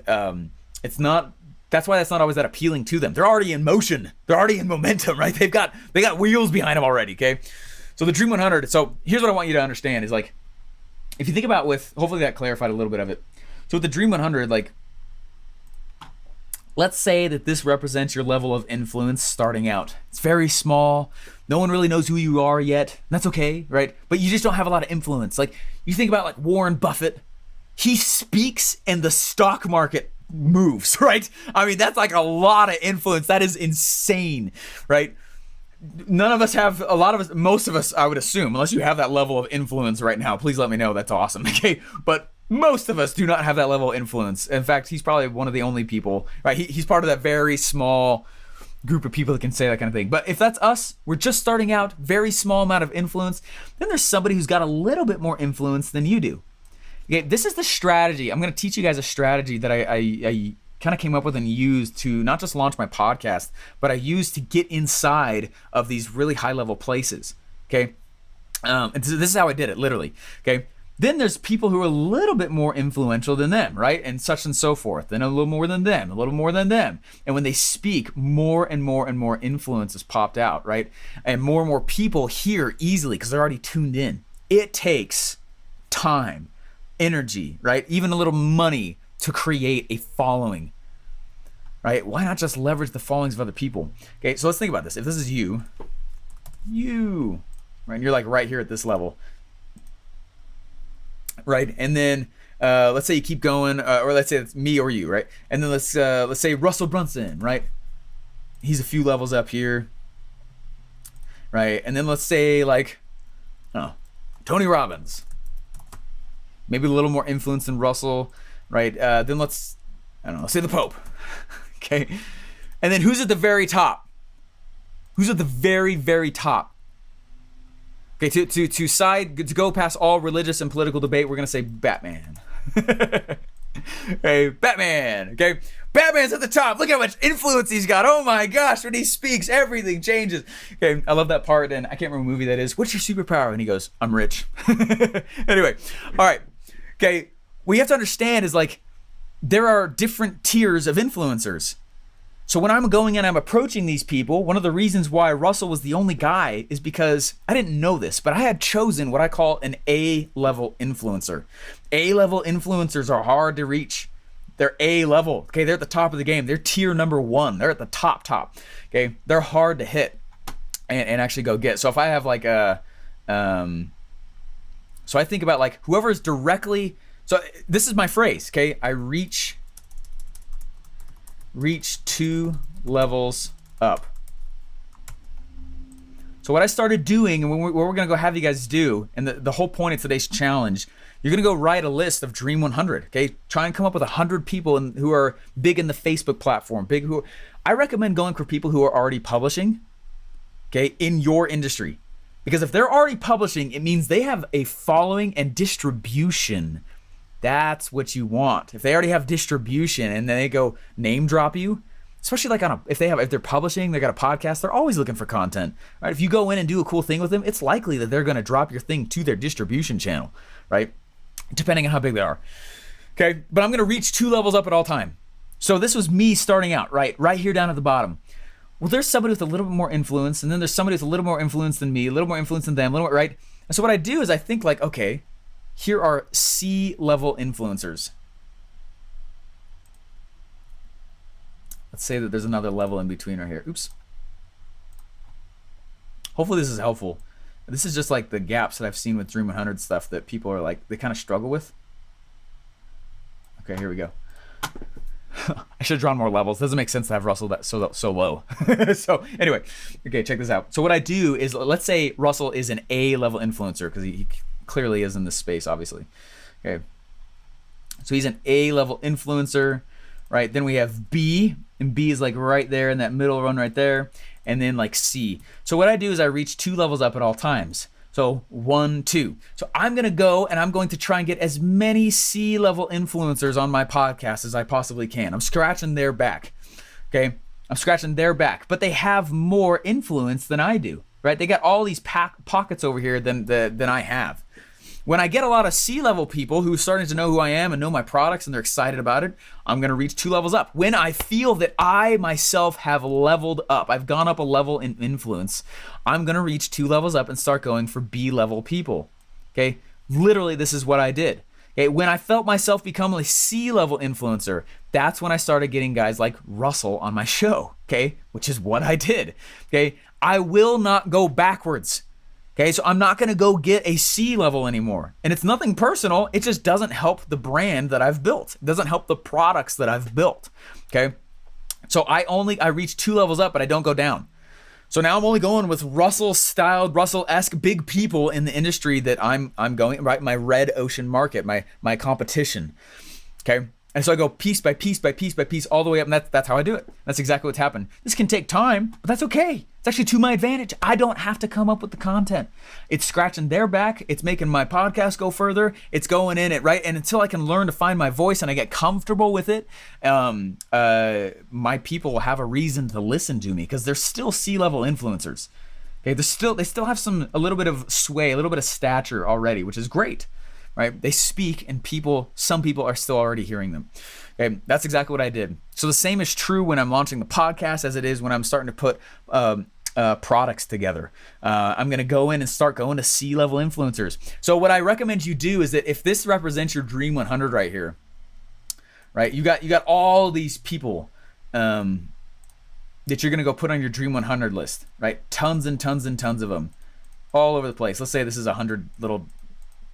It's not. That's why that's not always that appealing to them. They're already in motion. They're already in momentum, right? They got wheels behind them already. Okay. So the Dream 100. So here's what I want you to understand is like, if you think about hopefully that clarified a little bit of it. So with the Dream 100, like, let's say that this represents your level of influence starting out. It's very small. No one really knows who you are yet. That's okay, right? But you just don't have a lot of influence. Like, you think about like Warren Buffett. He speaks and the stock market moves, right? I mean, that's like a lot of influence. That is insane, right? None of us have, most of us, I would assume, unless you have that level of influence right now, please let me know. That's awesome. Okay. But most of us do not have that level of influence. In fact, he's probably one of the only people, right? He's part of that very small group of people that can say that kind of thing. But if that's us, we're just starting out, very small amount of influence, then there's somebody who's got a little bit more influence than you do. Okay. This is the strategy. I'm going to teach you guys a strategy that I kind of came up with and used to not just launch my podcast, but I used to get inside of these really high level places. Okay. And so this is how I did it, literally. Okay. Then there's people who are a little bit more influential than them, right? And such and so forth. Then a little more than them, a little more than them. And when they speak, more and more and more influence is popped out, right? And more people hear easily because they're already tuned in. It takes time, energy, right? Even a little money to create a following, right? Why not just leverage the followings of other people? Okay, so let's think about this. If this is you, right? And you're like right here at this level, right? And then let's say you keep going, or let's say it's me or you, right? And then let's say Russell Brunson, right? He's a few levels up here, right? And then let's say like, Tony Robbins, maybe a little more influence than Russell, right? Then let's say the Pope. Okay. And then who's at the very top? Who's at the very, very top? Okay, to go past all religious and political debate, we're gonna say Batman. Hey, Batman. Okay. Batman's at the top. Look how much influence he's got. Oh my gosh, when he speaks, everything changes. Okay, I love that part, and I can't remember what movie that is. What's your superpower? And he goes, I'm rich. Anyway, all right. Okay, what you have to understand is like, there are different tiers of influencers. So when I'm going and I'm approaching these people, one of the reasons why Russell was the only guy is because I didn't know this, but I had chosen what I call an A-level influencer. A-level influencers are hard to reach. They're A-level. Okay, they're at the top of the game. They're tier number 1. They're at the top. Okay, they're hard to hit and actually go get. So if I have like so I think about like whoever is directly. So this is my phrase. Okay, I reach 2 levels up. So what I started doing, and what we're gonna go have you guys do, and the whole point of today's challenge, you're gonna go write a list of Dream 100. Okay, try and come up with 100 people who are big in the Facebook platform, I recommend going for people who are already publishing, okay, in your industry, because if they're already publishing, it means they have a following and distribution. That's what you want. If they already have distribution and then they go name drop you, especially like if they're publishing, they got a podcast, they're always looking for content, right? If you go in and do a cool thing with them, it's likely that they're going to drop your thing to their distribution channel, right? Depending on how big they are. Okay, but I'm going to reach 2 levels up at all time. So this was me starting out, right here down at the bottom. Well, there's somebody with a little bit more influence, and then there's somebody with a little more influence than me, a little more influence than them, a little more, right? And so what I do is I think like, okay, here are C-level influencers. Let's say that there's another level in between right here. Oops. Hopefully this is helpful. This is just like the gaps that I've seen with Dream 100 stuff that people are like, they kind of struggle with. Okay, here we go. I should have drawn more levels. Doesn't make sense to have Russell that so low. So anyway, okay, check this out. So what I do is, let's say Russell is an A level influencer, because he clearly is in this space, obviously. Okay, so he's an A level influencer, right? Then we have B, and B is like right there in that middle run right there, and then like C. So what I do is I reach 2 levels up at all times. So 1, 2. So I'm gonna go and I'm going to try and get as many C-level influencers on my podcast as I possibly can. I'm scratching their back, okay? I'm scratching their back, but they have more influence than I do, right? They got all these pockets over here than I have. When I get a lot of C-level people who are starting to know who I am and know my products and they're excited about it, I'm gonna reach 2 levels up. When I feel that I myself have leveled up, I've gone up a level in influence, I'm gonna reach 2 levels up and start going for B-level people, okay? Literally, this is what I did. Okay, when I felt myself become a C-level influencer, that's when I started getting guys like Russell on my show, okay? Which is what I did, okay? I will not go backwards. Okay, so I'm not gonna go get a C level anymore. And it's nothing personal, it just doesn't help the brand that I've built. It doesn't help the products that I've built, okay? So I reach 2 levels up, but I don't go down. So now I'm only going with Russell-styled, Russell-esque big people in the industry that I'm going, right? My red ocean market, my competition, okay? And so I go piece by piece by piece by piece all the way up, and that's how I do it. That's exactly what's happened. This can take time, but that's okay. It's actually to my advantage. I don't have to come up with the content. It's scratching their back. It's making my podcast go further. It's going in it, right? And until I can learn to find my voice and I get comfortable with it, my people will have a reason to listen to me, because they're still C-level influencers. Okay, they still have a little bit of sway, a little bit of stature already, which is great. Right? They speak, and some people are still already hearing them. Okay, that's exactly what I did. So the same is true when I'm launching the podcast as it is when I'm starting to put products together. I'm gonna go in and start going to C-level influencers. So what I recommend you do is that if this represents your Dream 100 right here, right? You got all these people that you're gonna go put on your Dream 100 list, right? Tons and tons and tons of them, all over the place. Let's say this is 100 little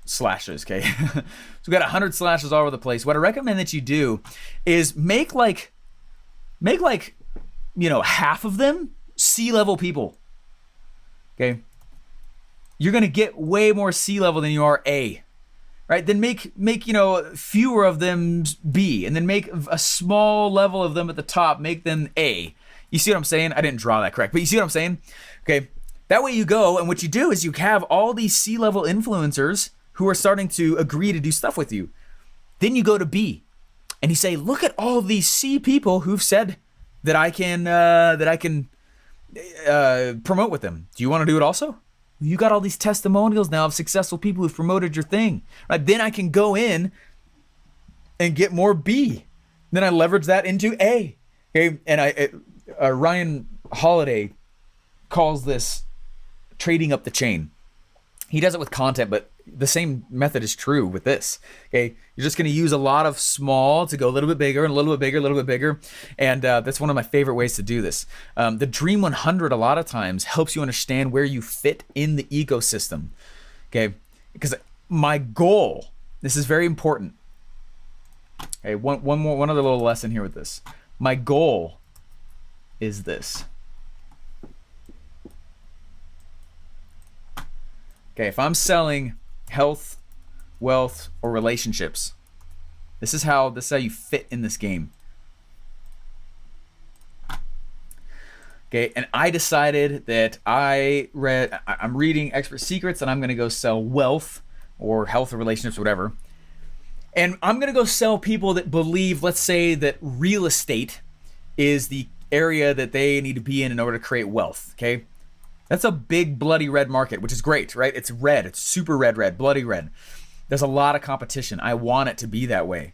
slashes, okay? So we got 100 slashes all over the place. What I recommend that you do is make like half of them C-level people, okay? You're gonna get way more C-level than you are A, right? Then make fewer of them B, and then make a small level of them at the top, make them A. You see what I'm saying? I didn't draw that correct, but you see what I'm saying? Okay, that way you go, and what you do is you have all these C-level influencers who are starting to agree to do stuff with you. Then you go to B, and you say, look at all these C people who've said that I can promote with them. Do you want to do it also? You got all these testimonials now of successful people who've promoted your thing, right? Then I can go in and get more B. Then I leverage that into A. Okay, and Ryan Holiday calls this trading up the chain. He does it with content, but the same method is true with this. Okay, you're just going to use a lot of small to go a little bit bigger and a little bit bigger, a little bit bigger, and that's one of my favorite ways to do this. The Dream 100 a lot of times helps you understand where you fit in the ecosystem. Okay, because my goal, this is very important. Okay, one other little lesson here with this. My goal is this. Okay, if I'm selling health, wealth, or relationships, this is how you fit in this game. Okay, and I decided that I'm reading Expert Secrets, and I'm gonna go sell wealth or health or relationships, whatever. And I'm gonna go sell people that believe, let's say, that real estate is the area that they need to be in order to create wealth, okay? That's a big bloody red market, which is great, right? It's red, it's super red, bloody red. There's a lot of competition. I want it to be that way,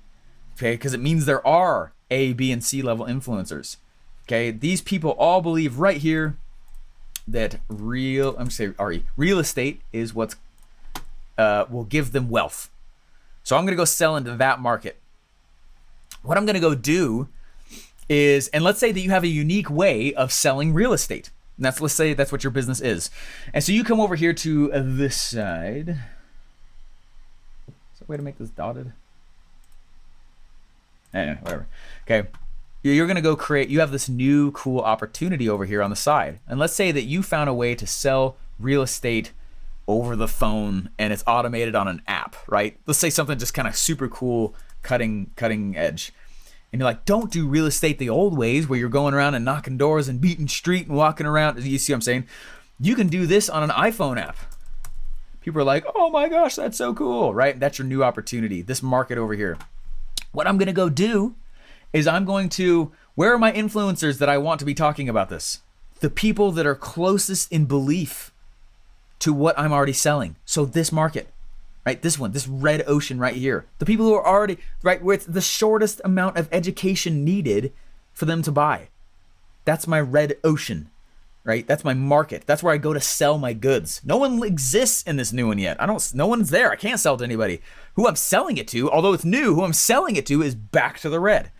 okay? Because it means there are A, B, and C level influencers, okay? These people all believe right here that real estate is what will give them wealth. So I'm gonna go sell into that market. What I'm gonna go do is, and let's say that you have a unique way of selling real estate. And let's say that's what your business is. And so you come over here to this side. Is there a way to make this dotted? Anyway, whatever. Okay. you're going to go create, you have this new cool opportunity over here on the side. And let's say that you found a way to sell real estate over the phone and it's automated on an app, right? Let's say something just kind of super cool, cutting edge. And you're like, don't do real estate the old ways where you're going around and knocking doors and beating street and walking around. You see what I'm saying? You can do this on an iPhone app. People are like, oh my gosh, that's so cool, right? That's your new opportunity, this market over here. What I'm going to go do is I'm going to, where are my influencers that I want to be talking about this? The people that are closest in belief to what I'm already selling. So this market, right? This one, this red ocean right here. The people who are already, right, with the shortest amount of education needed for them to buy. That's my red ocean, right? That's my market. That's where I go to sell my goods. No one exists in this new one yet. No one's there. I can't sell to anybody. Who I'm selling it to, although it's new, who I'm selling it to is back to the red.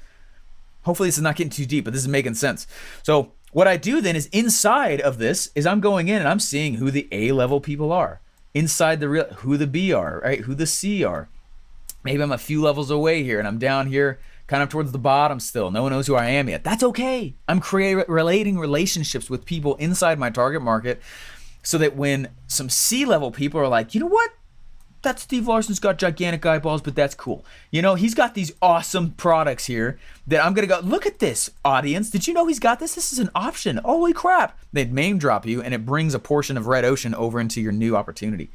Hopefully this is not getting too deep, but this is making sense. So what I do then is inside of this is I'm going in and I'm seeing who the A-level people are. Inside the real, who the B are, right? Who the C are. Maybe I'm a few levels away here and I'm down here kind of towards the bottom still. No one knows who I am yet. That's okay. I'm relating relationships with people inside my target market so that when some C-level people are like, you know what? That Steve Larsen's got gigantic eyeballs, but that's cool. You know, he's got these awesome products here that I'm going to go, look at this, audience. Did you know he's got this? This is an option. Holy crap. They'd name drop you, and it brings a portion of red ocean over into your new opportunity.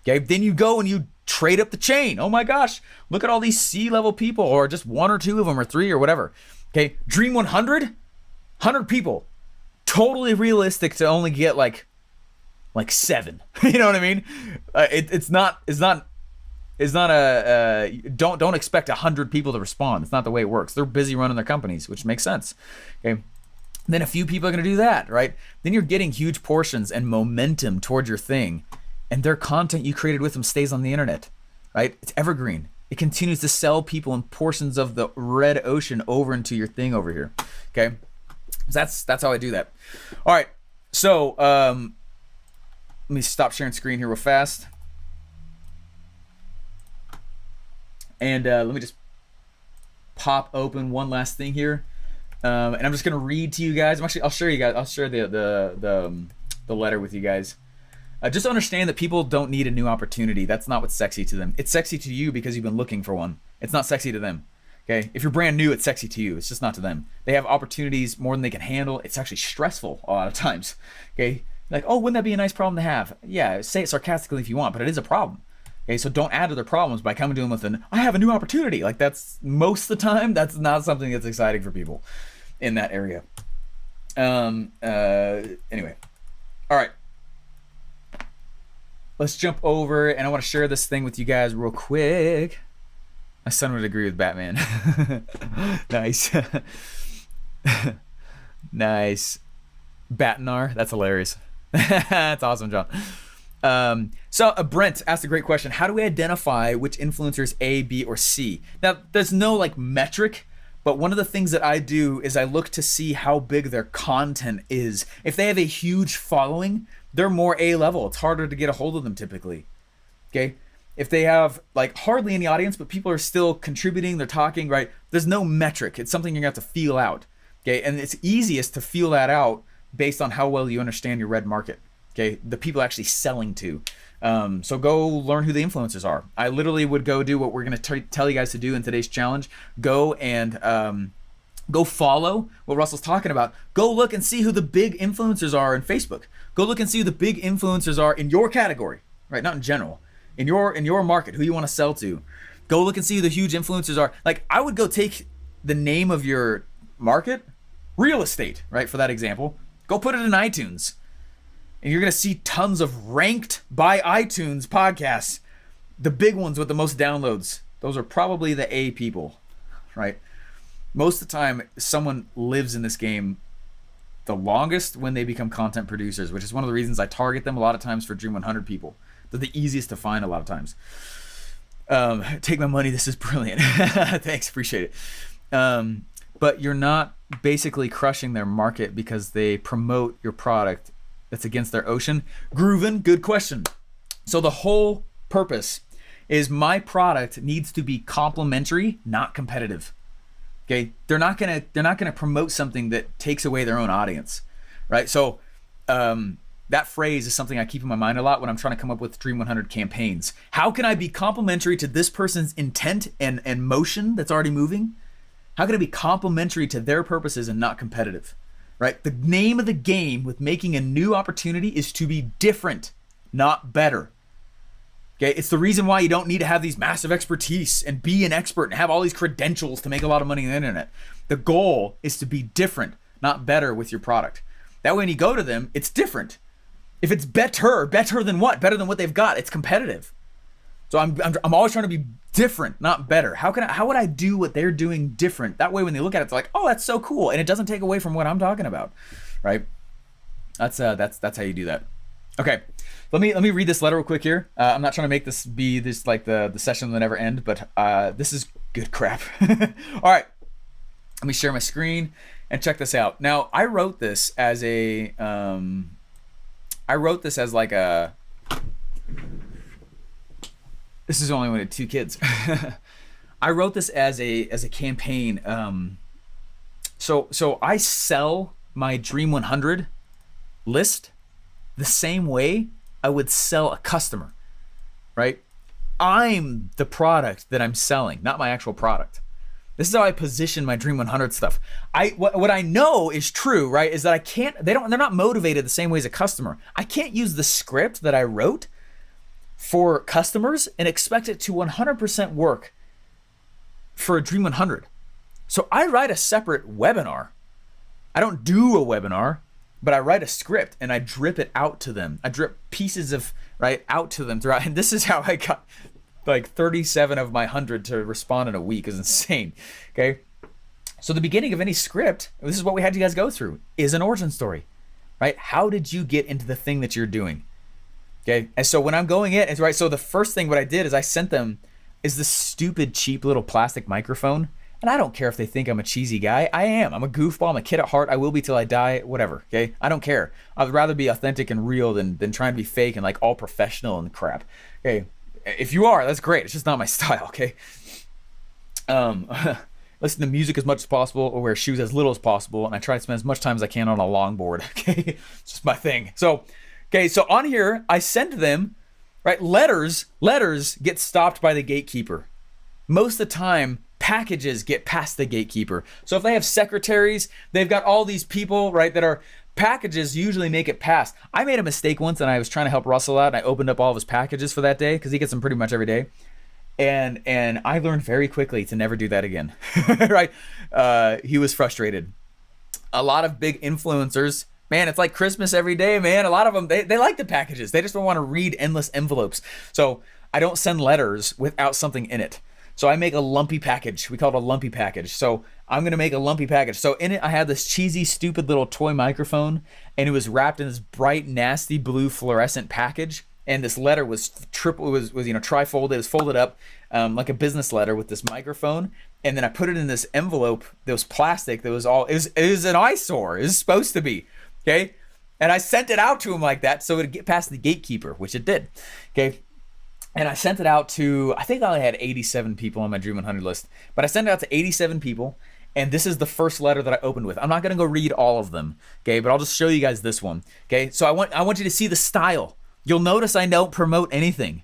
Okay, then you go and you trade up the chain. Oh my gosh, look at all these C-level people, or just one or two of them, or three, or whatever. Okay, Dream 100, 100 people. Totally realistic to only get like 7. You know what I mean? It's not a don't expect 100 people to respond. It's not the way it works. They're busy running their companies, which makes sense. Okay. Then a few people are going to do that, right? Then you're getting huge portions and momentum towards your thing, and their content you created with them stays on the internet, right? It's evergreen. It continues to sell people in portions of the red ocean over into your thing over here. Okay. That's how I do that. All right. So, let me stop sharing screen here real fast. And let me just pop open one last thing here. And I'm just gonna read to you guys. I'll share you guys. I'll share the letter with you guys. Just understand that people don't need a new opportunity. That's not what's sexy to them. It's sexy to you because you've been looking for one. It's not sexy to them. Okay, if you're brand new, it's sexy to you. It's just not to them. They have opportunities more than they can handle. It's actually stressful a lot of times. Okay. Like, oh, wouldn't that be a nice problem to have? Yeah, say it sarcastically if you want, but it is a problem. Okay, so don't add to their problems by coming to them with I have a new opportunity. Like, that's most of the time, that's not something that's exciting for people in that area. Anyway, all right. Let's jump over, and I want to share this thing with you guys real quick. My son would agree with Batman. Nice. Nice. Batnar, that's hilarious. That's awesome, John. So Brent asked a great question. How do we identify which influencers A, B, or C? Now, there's no like metric, but one of the things that I do is I look to see how big their content is. If they have a huge following, they're more A level. It's harder to get a hold of them typically. Okay. If they have like hardly any audience, but people are still contributing, they're talking, right? There's no metric. It's something you're gonna have to feel out. Okay. And it's easiest to feel that out based on how well you understand your red market, okay? The people actually selling to. So go learn who the influencers are. I literally would go do what we're gonna tell you guys to do in today's challenge. Go and go follow what Russell's talking about. Go look and see who the big influencers are in Facebook. Go look and see who the big influencers are in your category, right? Not in general. In your market, who you wanna sell to. Go look and see who the huge influencers are. Like, I would go take the name of your market, real estate, right? For that example. Go put it in iTunes, and you're going to see tons of ranked by iTunes podcasts. The big ones with the most downloads, those are probably the A people, right? Most of the time, someone lives in this game the longest when they become content producers, which is one of the reasons I target them a lot of times for Dream 100 people. They're the easiest to find a lot of times. Take my money. This is brilliant. Thanks. Appreciate it. But you're not basically crushing their market because they promote your product that's against their ocean. Groovin, good question. So the whole purpose is my product needs to be complementary, not competitive. Okay, they're not gonna promote something that takes away their own audience, right? So that phrase is something I keep in my mind a lot when I'm trying to come up with Dream 100 campaigns. How can I be complementary to this person's intent and motion that's already moving? How can I be complementary to their purposes and not competitive, right? The name of the game with making a new opportunity is to be different, not better. Okay, it's the reason why you don't need to have these massive expertise and be an expert and have all these credentials to make a lot of money on the internet. The goal is to be different, not better with your product. That way when you go to them, it's different. If it's better than what? Better than what they've got. It's competitive. So I'm always trying to be different, not better. How would I do what they're doing different? That way when they look at it, it's like, oh, that's so cool. And it doesn't take away from what I'm talking about, right? That's how you do that. Okay, let me read this letter real quick here. I'm not trying to make this be this like the session that never end, but this is good crap. All right, let me share my screen and check this out. Now I wrote this as like a. This is only when I had 2 kids. I wrote this as a campaign. So I sell my Dream 100 list the same way I would sell a customer, right? I'm the product that I'm selling, not my actual product. This is how I position my Dream 100 stuff. What I know is true, right? Is that they're not motivated the same way as a customer. I can't use the script that I wrote for customers and expect it to 100% work for a Dream 100. So I write a separate webinar. I don't do a webinar, but I write a script and I drip it out to them. I drip pieces of out to them throughout. And this is how I got like 37 of my 100 to respond in a week. Is insane. Okay. So the beginning of any script, this is what we had you guys go through, is an origin story, right? How did you get into the thing that you're doing? Okay. And so when I'm going in, it's right. So the first thing what I did is I sent them is this stupid, cheap little plastic microphone. And I don't care if they think I'm a cheesy guy. I am. I'm a goofball. I'm a kid at heart. I will be till I die. Whatever. Okay. I don't care. I'd rather be authentic and real than trying to be fake and like all professional and crap. Okay. If you are, that's great. It's just not my style. Okay. Listen to music as much as possible or wear shoes as little as possible. And I try to spend as much time as I can on a longboard. Okay. It's just my thing. So, okay. So on here, I send them, right? Letters get stopped by the gatekeeper. Most of the time, packages get past the gatekeeper. So if they have secretaries, they've got all these people, right, that are packages usually make it past. I made a mistake once and I was trying to help Russell out and I opened up all of his packages for that day because he gets them pretty much every day. And I learned very quickly to never do that again, right? He was frustrated. A lot of big influencers, man, it's like Christmas every day, man. A lot of them, they like the packages. They just don't want to read endless envelopes. So I don't send letters without something in it. So I make a lumpy package. We call it a lumpy package. So I'm going to make a lumpy package. So in it, I had this cheesy, stupid little toy microphone, and it was wrapped in this bright, nasty blue fluorescent package. And this letter was trifolded. It was folded up like a business letter with this microphone. And then I put it in this envelope that was plastic. It was an eyesore. It was supposed to be. Okay. And I sent it out to him like that so it would get past the gatekeeper, which it did. Okay. And I sent it out to, I think I only had 87 people on my Dream 100 list, but I sent it out to 87 people. And this is the first letter that I opened with. I'm not going to go read all of them. Okay. But I'll just show you guys this one. Okay. So I want you to see the style. You'll notice I don't promote anything,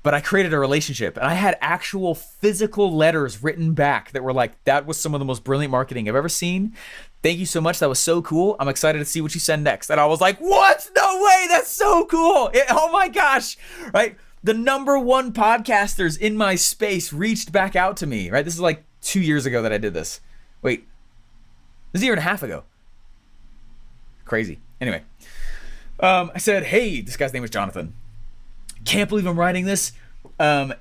but I created a relationship and I had actual physical letters written back that were like, that was some of the most brilliant marketing I've ever seen. Thank you so much. That was so cool. I'm excited to see what you send next. And I was like, what? No way. That's so cool. Oh my gosh. Right. The #1 podcasters in my space reached back out to me, right? This is like 2 years ago that I did this. Wait, this is a year and a half ago. Crazy. Anyway, I said, hey, this guy's name was Jonathan. Can't believe I'm writing this. I'm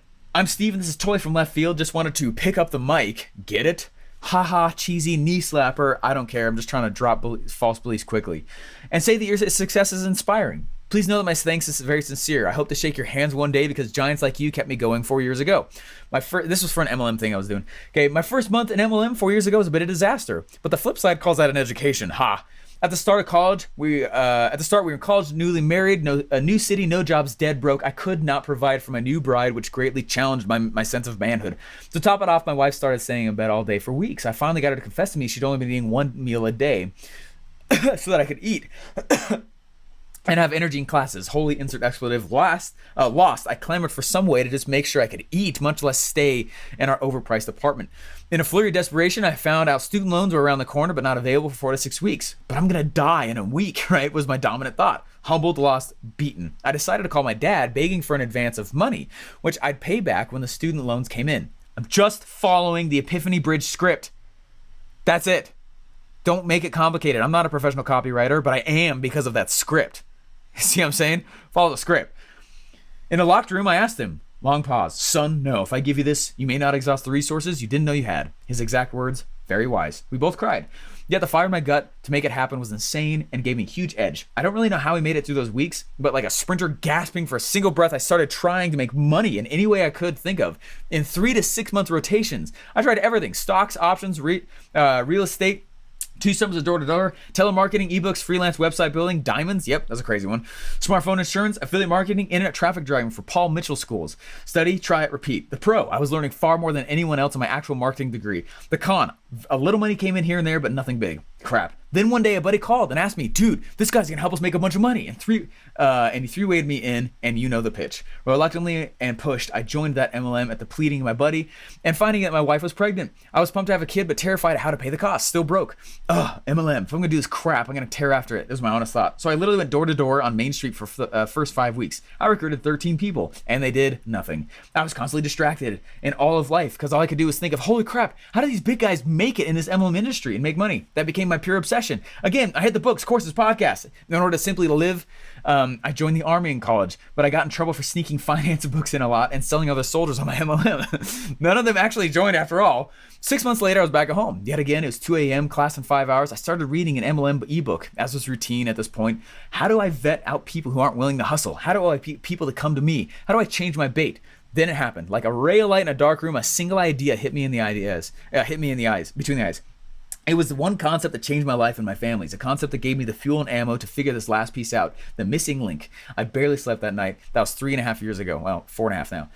Steve and this is totally from left field. Just wanted to pick up the mic. Get it? Haha, cheesy knee slapper. I don't care. I'm just trying to drop false beliefs quickly. And say that your success is inspiring. Please know that my thanks is very sincere. I hope to shake your hands one day because giants like you kept me going 4 years ago. This was for an MLM thing I was doing. Okay, my first month in MLM 4 years ago was a bit of a disaster, but the flip side calls that an education. Ha! At the start of college, we were in college, newly married, a new city, no jobs, dead broke. I could not provide for my new bride, which greatly challenged my sense of manhood. To top it off, my wife started staying in bed all day for weeks. I finally got her to confess to me she'd only been eating one meal a day so that I could eat and have energy in classes. Holy insert expletive. Lost. I clamored for some way to just make sure I could eat, much less stay in our overpriced apartment. In a flurry of desperation, I found out student loans were around the corner, but not available for 4 to 6 weeks. But I'm going to die in a week, right? Was my dominant thought. Humbled, lost, beaten. I decided to call my dad, begging for an advance of money, which I'd pay back when the student loans came in. I'm just following the Epiphany Bridge script. That's it. Don't make it complicated. I'm not a professional copywriter, but I am because of that script. See what I'm saying? Follow the script. In a locked room, I asked him, long pause, son, no, if I give you this, you may not exhaust the resources you didn't know you had. His exact words, very wise. We both cried. Yet the fire in my gut to make it happen was insane and gave me a huge edge. I don't really know how we made it through those weeks, but like a sprinter gasping for a single breath, I started trying to make money in any way I could think of in 3 to 6 month rotations. I tried everything, stocks, options, real estate, 2 summers of door-to-door, telemarketing, ebooks, freelance website building, diamonds, yep, that's a crazy one, smartphone insurance, affiliate marketing, internet traffic driving for Paul Mitchell schools. Study, try it, repeat. The pro, I was learning far more than anyone else in my actual marketing degree. The con, a little money came in here and there, but nothing big. Crap. Then one day a buddy called and asked me, dude, this guy's gonna help us make a bunch of money. And he three-wayed me in, and you know the pitch. Reluctantly and pushed, I joined that MLM at the pleading of my buddy and finding that my wife was pregnant. I was pumped to have a kid, but terrified of how to pay the cost. Still broke. Ugh, MLM. If I'm gonna do this crap, I'm gonna tear after it. This was my honest thought. So I literally went door to door on Main Street for first 5 weeks. I recruited 13 people, and they did nothing. I was constantly distracted in all of life because all I could do was think of, holy crap, how do these big guys make it in this MLM industry and make money? That became my pure obsession. Again, I had the books, courses, podcasts. In order to simply live, I joined the army in college, but I got in trouble for sneaking finance books in a lot and selling other soldiers on my MLM. None of them actually joined after all. 6 months later, I was back at home. Yet again, it was 2 a.m., class in 5 hours. I started reading an MLM ebook, as was routine at this point. How do I vet out people who aren't willing to hustle? How do I get people to come to me? How do I change my bait? Then it happened. Like a ray of light in a dark room, a single idea hit me in the eyes, between the eyes. It was the one concept that changed my life and my family's, a concept that gave me the fuel and ammo to figure this last piece out, the missing link. I barely slept that night. That was 3.5 years ago. Well, 4.5 now.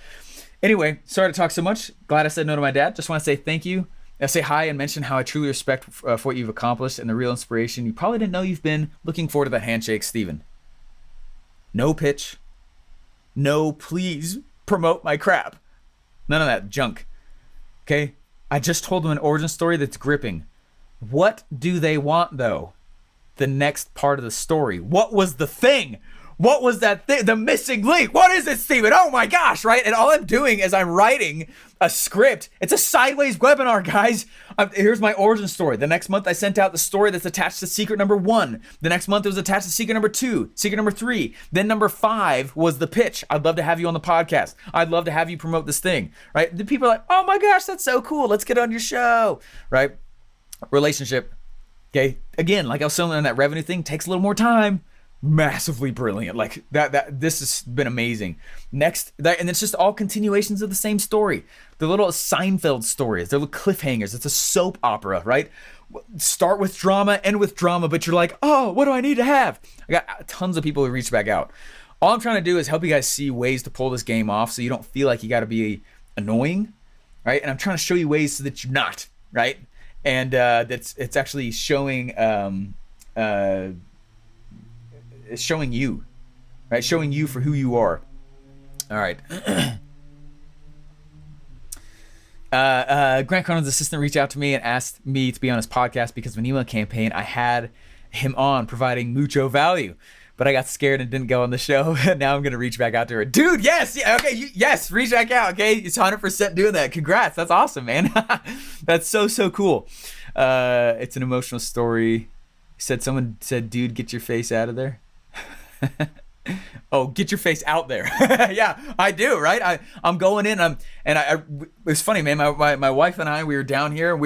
Anyway, sorry to talk so much. Glad I said no to my dad. Just want to say thank you. Say hi and mention how I truly respect for what you've accomplished and the real inspiration you probably didn't know you've been. Looking forward to that handshake, Steven. No pitch. No, please promote my crap. None of that junk. Okay? I just told them an origin story that's gripping. What do they want, though? The next part of the story. What was the thing? What was that thing? The missing link. What is it, Steven? Oh my gosh, right? And all I'm doing is I'm writing a script. It's a sideways webinar, guys. Here's my origin story. The next month I sent out the story that's attached to secret number 1. The next month it was attached to secret number 2, secret number 3. Then number 5 was the pitch. I'd love to have you on the podcast. I'd love to have you promote this thing, right? The people are like, oh my gosh, that's so cool. Let's get on your show, right? Relationship. Okay. Again, like I was saying on that revenue thing, takes a little more time. Massively brilliant. Like this has been amazing. Next, and it's just all continuations of the same story. The little Seinfeld stories, they're little cliffhangers. It's a soap opera, right? Start with drama, end with drama, but you're like, oh, what do I need to have? I got tons of people who reach back out. All I'm trying to do is help you guys see ways to pull this game off so you don't feel like you got to be annoying, right? And I'm trying to show you ways so that you're not, right? And it's actually showing it's showing you, right? Showing you for who you are. All right. Grant Cronin's assistant reached out to me and asked me to be on his podcast because of an email campaign I had him on providing mucho value. But I got scared and didn't go on the show. Now I'm going to reach back out to her. Dude, yes. Yeah, okay. Yes. Reach back out. Okay. It's 100% doing that. Congrats. That's awesome, man. That's so cool. It's an emotional story. Someone said, dude, get your face out of there. Oh, get your face out there. Yeah, I do. Right. I'm going in. It's funny, man. My wife and I, we were down here.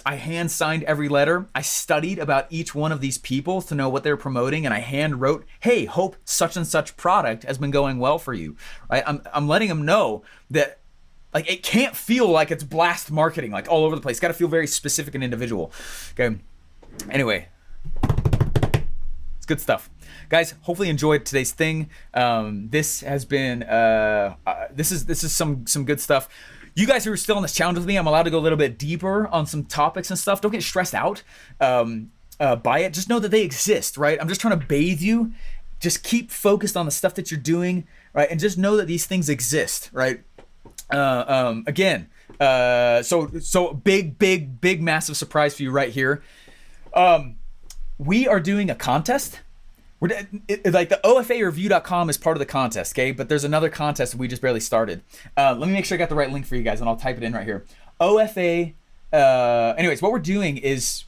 I hand signed every letter. I studied about each one of these people to know what they're promoting, and I hand wrote, hey, hope such and such product has been going well for you. Right? I'm letting them know that like it can't feel like it's blast marketing like all over the place. It's got to feel very specific and individual. Okay. Anyway, It's good stuff. Guys, hopefully you enjoyed today's thing. This has been, this is some good stuff. You guys who are still on this challenge with me, I'm allowed to go a little bit deeper on some topics and stuff. Don't get stressed out by it. Just know that they exist, right? I'm just trying to bathe you. Just keep focused on the stuff that you're doing, right? And just know that these things exist, right? Again, so big, massive surprise for you right here. We are doing a contest. Like the OFAreview.com is part of the contest, okay? But there's another contest we just barely started. Let me make sure I got the right link for you guys, and I'll type it in right here. OFA. Anyways, what we're doing is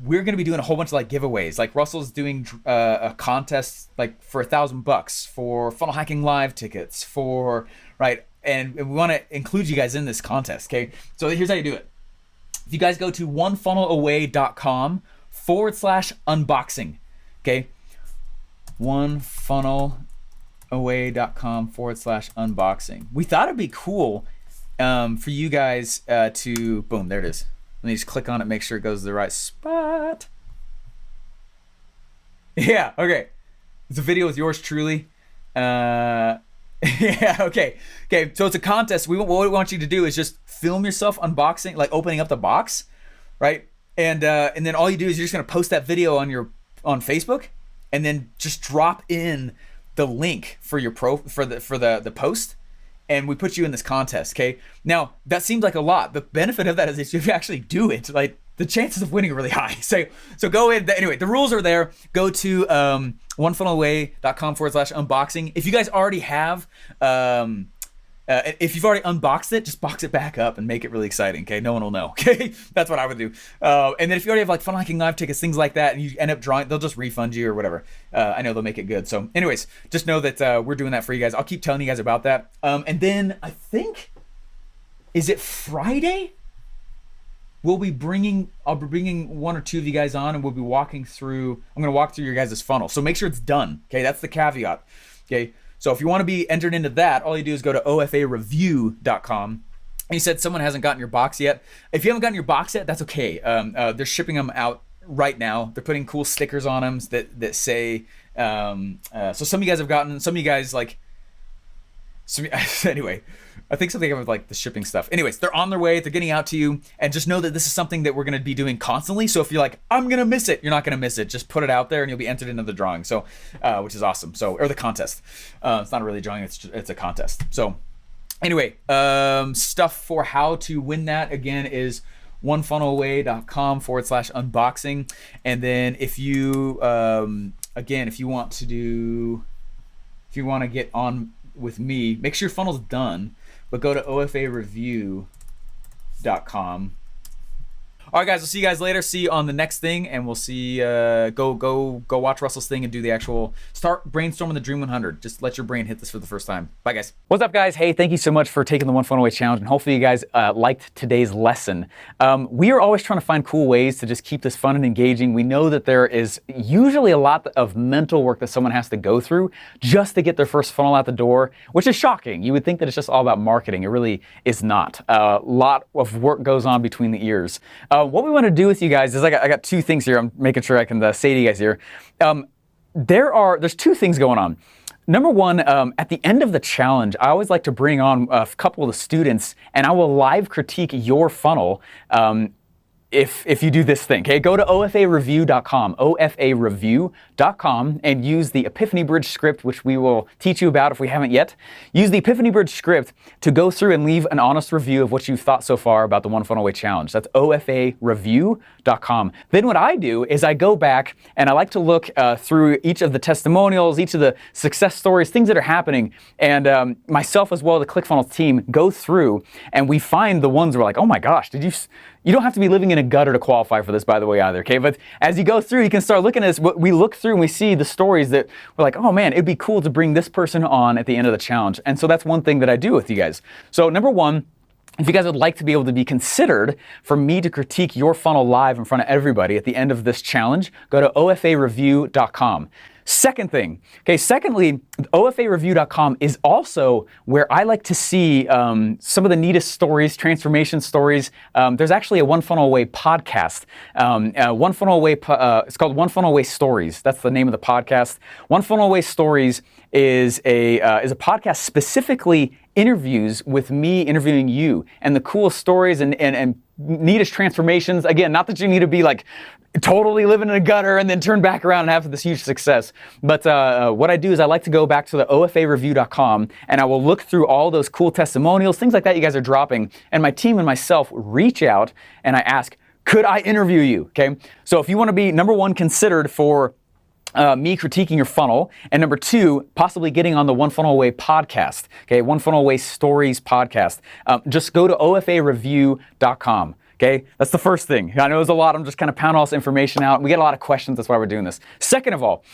we're going to be doing a whole bunch of like giveaways. Like Russell's doing a contest like for $1,000 for Funnel Hacking Live tickets for right, and we want to include you guys in this contest, okay? So here's how you do it. If you guys go to onefunnelaway.com/unboxing, okay? onefunnelaway.com/unboxing. We thought it'd be cool for you guys to, boom, there it is. Let me just click on it, make sure it goes to the right spot. Yeah, okay. It's a video with yours truly. Yeah, okay. Okay, so it's a contest. What we want you to do is just film yourself unboxing, like opening up the box, right? And then all you do is you're just gonna post that video on Facebook, and then just drop in the link for your for the post, and we put you in this contest, okay? Now, that seems like a lot. The benefit of that is if you actually do it, like the chances of winning are really high. So go in. Anyway, the rules are there. Go to onefunnelaway.com/unboxing. If you guys already have, if you've already unboxed it, just box it back up and make it really exciting, okay? No one will know, okay? That's what I would do. And then if you already have like Funnel Hacking Live tickets, things like that, and you end up drawing, they'll just refund you or whatever. I know they'll make it good. So anyways, just know that we're doing that for you guys. I'll keep telling you guys about that. And then I think, is it Friday? I'll be bringing one or two of you guys on, and we'll be walking through, I'm gonna walk through your guys' funnel. So make sure it's done, okay? That's the caveat, okay? So if you want to be entered into that, all you do is go to OFAreview.com. And you said someone hasn't gotten your box yet. If you haven't gotten your box yet, that's okay. They're shipping them out right now. They're putting cool stickers on them that say, so some of you guys have gotten, some of you guys like, anyway, I think something with like the shipping stuff. Anyways, they're on their way. They're getting out to you. And just know that this is something that we're going to be doing constantly. So if you're like, I'm going to miss it, you're not going to miss it. Just put it out there and you'll be entered into the drawing. So, which is awesome. So, or the contest. It's not really a drawing. It's a contest. So anyway, stuff for how to win that again is onefunnelaway.com/unboxing. And then if you, again, if you want to get on with me, make sure your funnel's done, but go to OFAreview.com. All right, guys, we'll see you guys later. See you on the next thing, and we'll see. Go watch Russell's thing and do the actual start brainstorming the Dream 100. Just let your brain hit this for the first time. Bye, guys. What's up, guys? Hey, thank you so much for taking the One Funnel Away challenge, and hopefully you guys liked today's lesson. We are always trying to find cool ways to just keep this fun and engaging. We know that there is usually a lot of mental work that someone has to go through just to get their first funnel out the door, which is shocking. You would think that it's just all about marketing. It really is not. A lot of work goes on between the ears. What we want to do with you guys is I got two things here. I'm making sure I can say to you guys here. There's two things going on. Number one, at the end of the challenge, I always like to bring on a couple of the students, and I will live critique your funnel if you do this thing, okay? Go to OFAreview.com, OFAreview.com, and use the Epiphany Bridge script, which we will teach you about if we haven't yet. Use the Epiphany Bridge script to go through and leave an honest review of what you've thought so far about the One Funnel Away challenge. That's OFAreview.com. Then what I do is I go back and I like to look through each of the testimonials, each of the success stories, things that are happening, and myself as well, the ClickFunnels team, go through and we find the ones where we're like, oh my gosh, you don't have to be living in a gutter to qualify for this, by the way, either, okay? But as you go through, you can start looking at this. We look through and we see the stories that we're like, oh man, it'd be cool to bring this person on at the end of the challenge. And so that's one thing that I do with you guys. So number one, if you guys would like to be able to be considered for me to critique your funnel live in front of everybody at the end of this challenge, go to OFAreview.com. Second thing, okay, secondly, OFAreview.com is also where I like to see some of the neatest stories, transformation stories. There's actually a One Funnel Away podcast. One Funnel Away, it's called One Funnel Away Stories. That's the name of the podcast. One Funnel Away Stories is a podcast specifically interviews with me interviewing you and the coolest stories and neatest transformations. Again, not that you need to be like totally living in a gutter and then turn back around and have this huge success. But what I do is I like to go back to the OFAreview.com and I will look through all those cool testimonials, things like that you guys are dropping, and my team and myself reach out and I ask, could I interview you? Okay. So if you want to be, number one, considered for me critiquing your funnel, and number two, possibly getting on the One Funnel Away podcast, okay, One Funnel Away Stories podcast, just go to OFAreview.com. Okay, that's the first thing. I know there's a lot. I'm just kind of pounding all this information out. We get a lot of questions. That's why we're doing this. Second of all,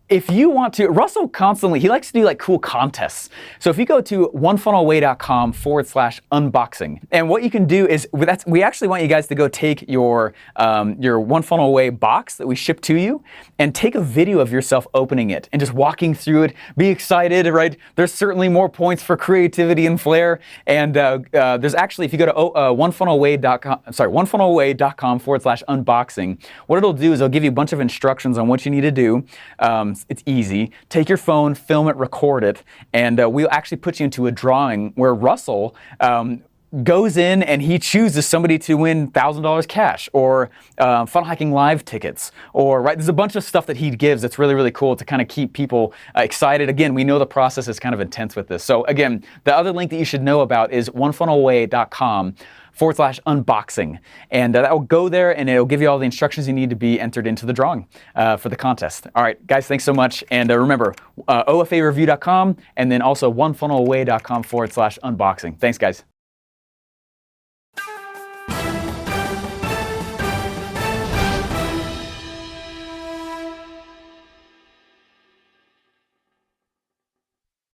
if you want to, Russell constantly, he likes to do like cool contests. So if you go to onefunnelaway.com/unboxing, and what you can do is, we actually want you guys to go take your One Funnel Away box that we ship to you and take a video of yourself opening it and just walking through it. Be excited, right? There's certainly more points for creativity and flair. And there's actually, if you go to onefunnelaway.com/unboxing, what it'll do is it'll give you a bunch of instructions on what you need to do. It's easy. Take your phone, film it, record it, and we'll actually put you into a drawing where Russell goes in and he chooses somebody to win $1,000 cash or Funnel Hacking Live tickets, or right. There's a bunch of stuff that he gives that's really, really cool to kind of keep people excited. Again, we know the process is kind of intense with this. So again, the other link that you should know about is onefunnelaway.com/unboxing. And that will go there and it'll give you all the instructions you need to be entered into the drawing for the contest. All right, guys, thanks so much. And remember, OFAreview.com and then also onefunnelaway.com/unboxing. Thanks, guys.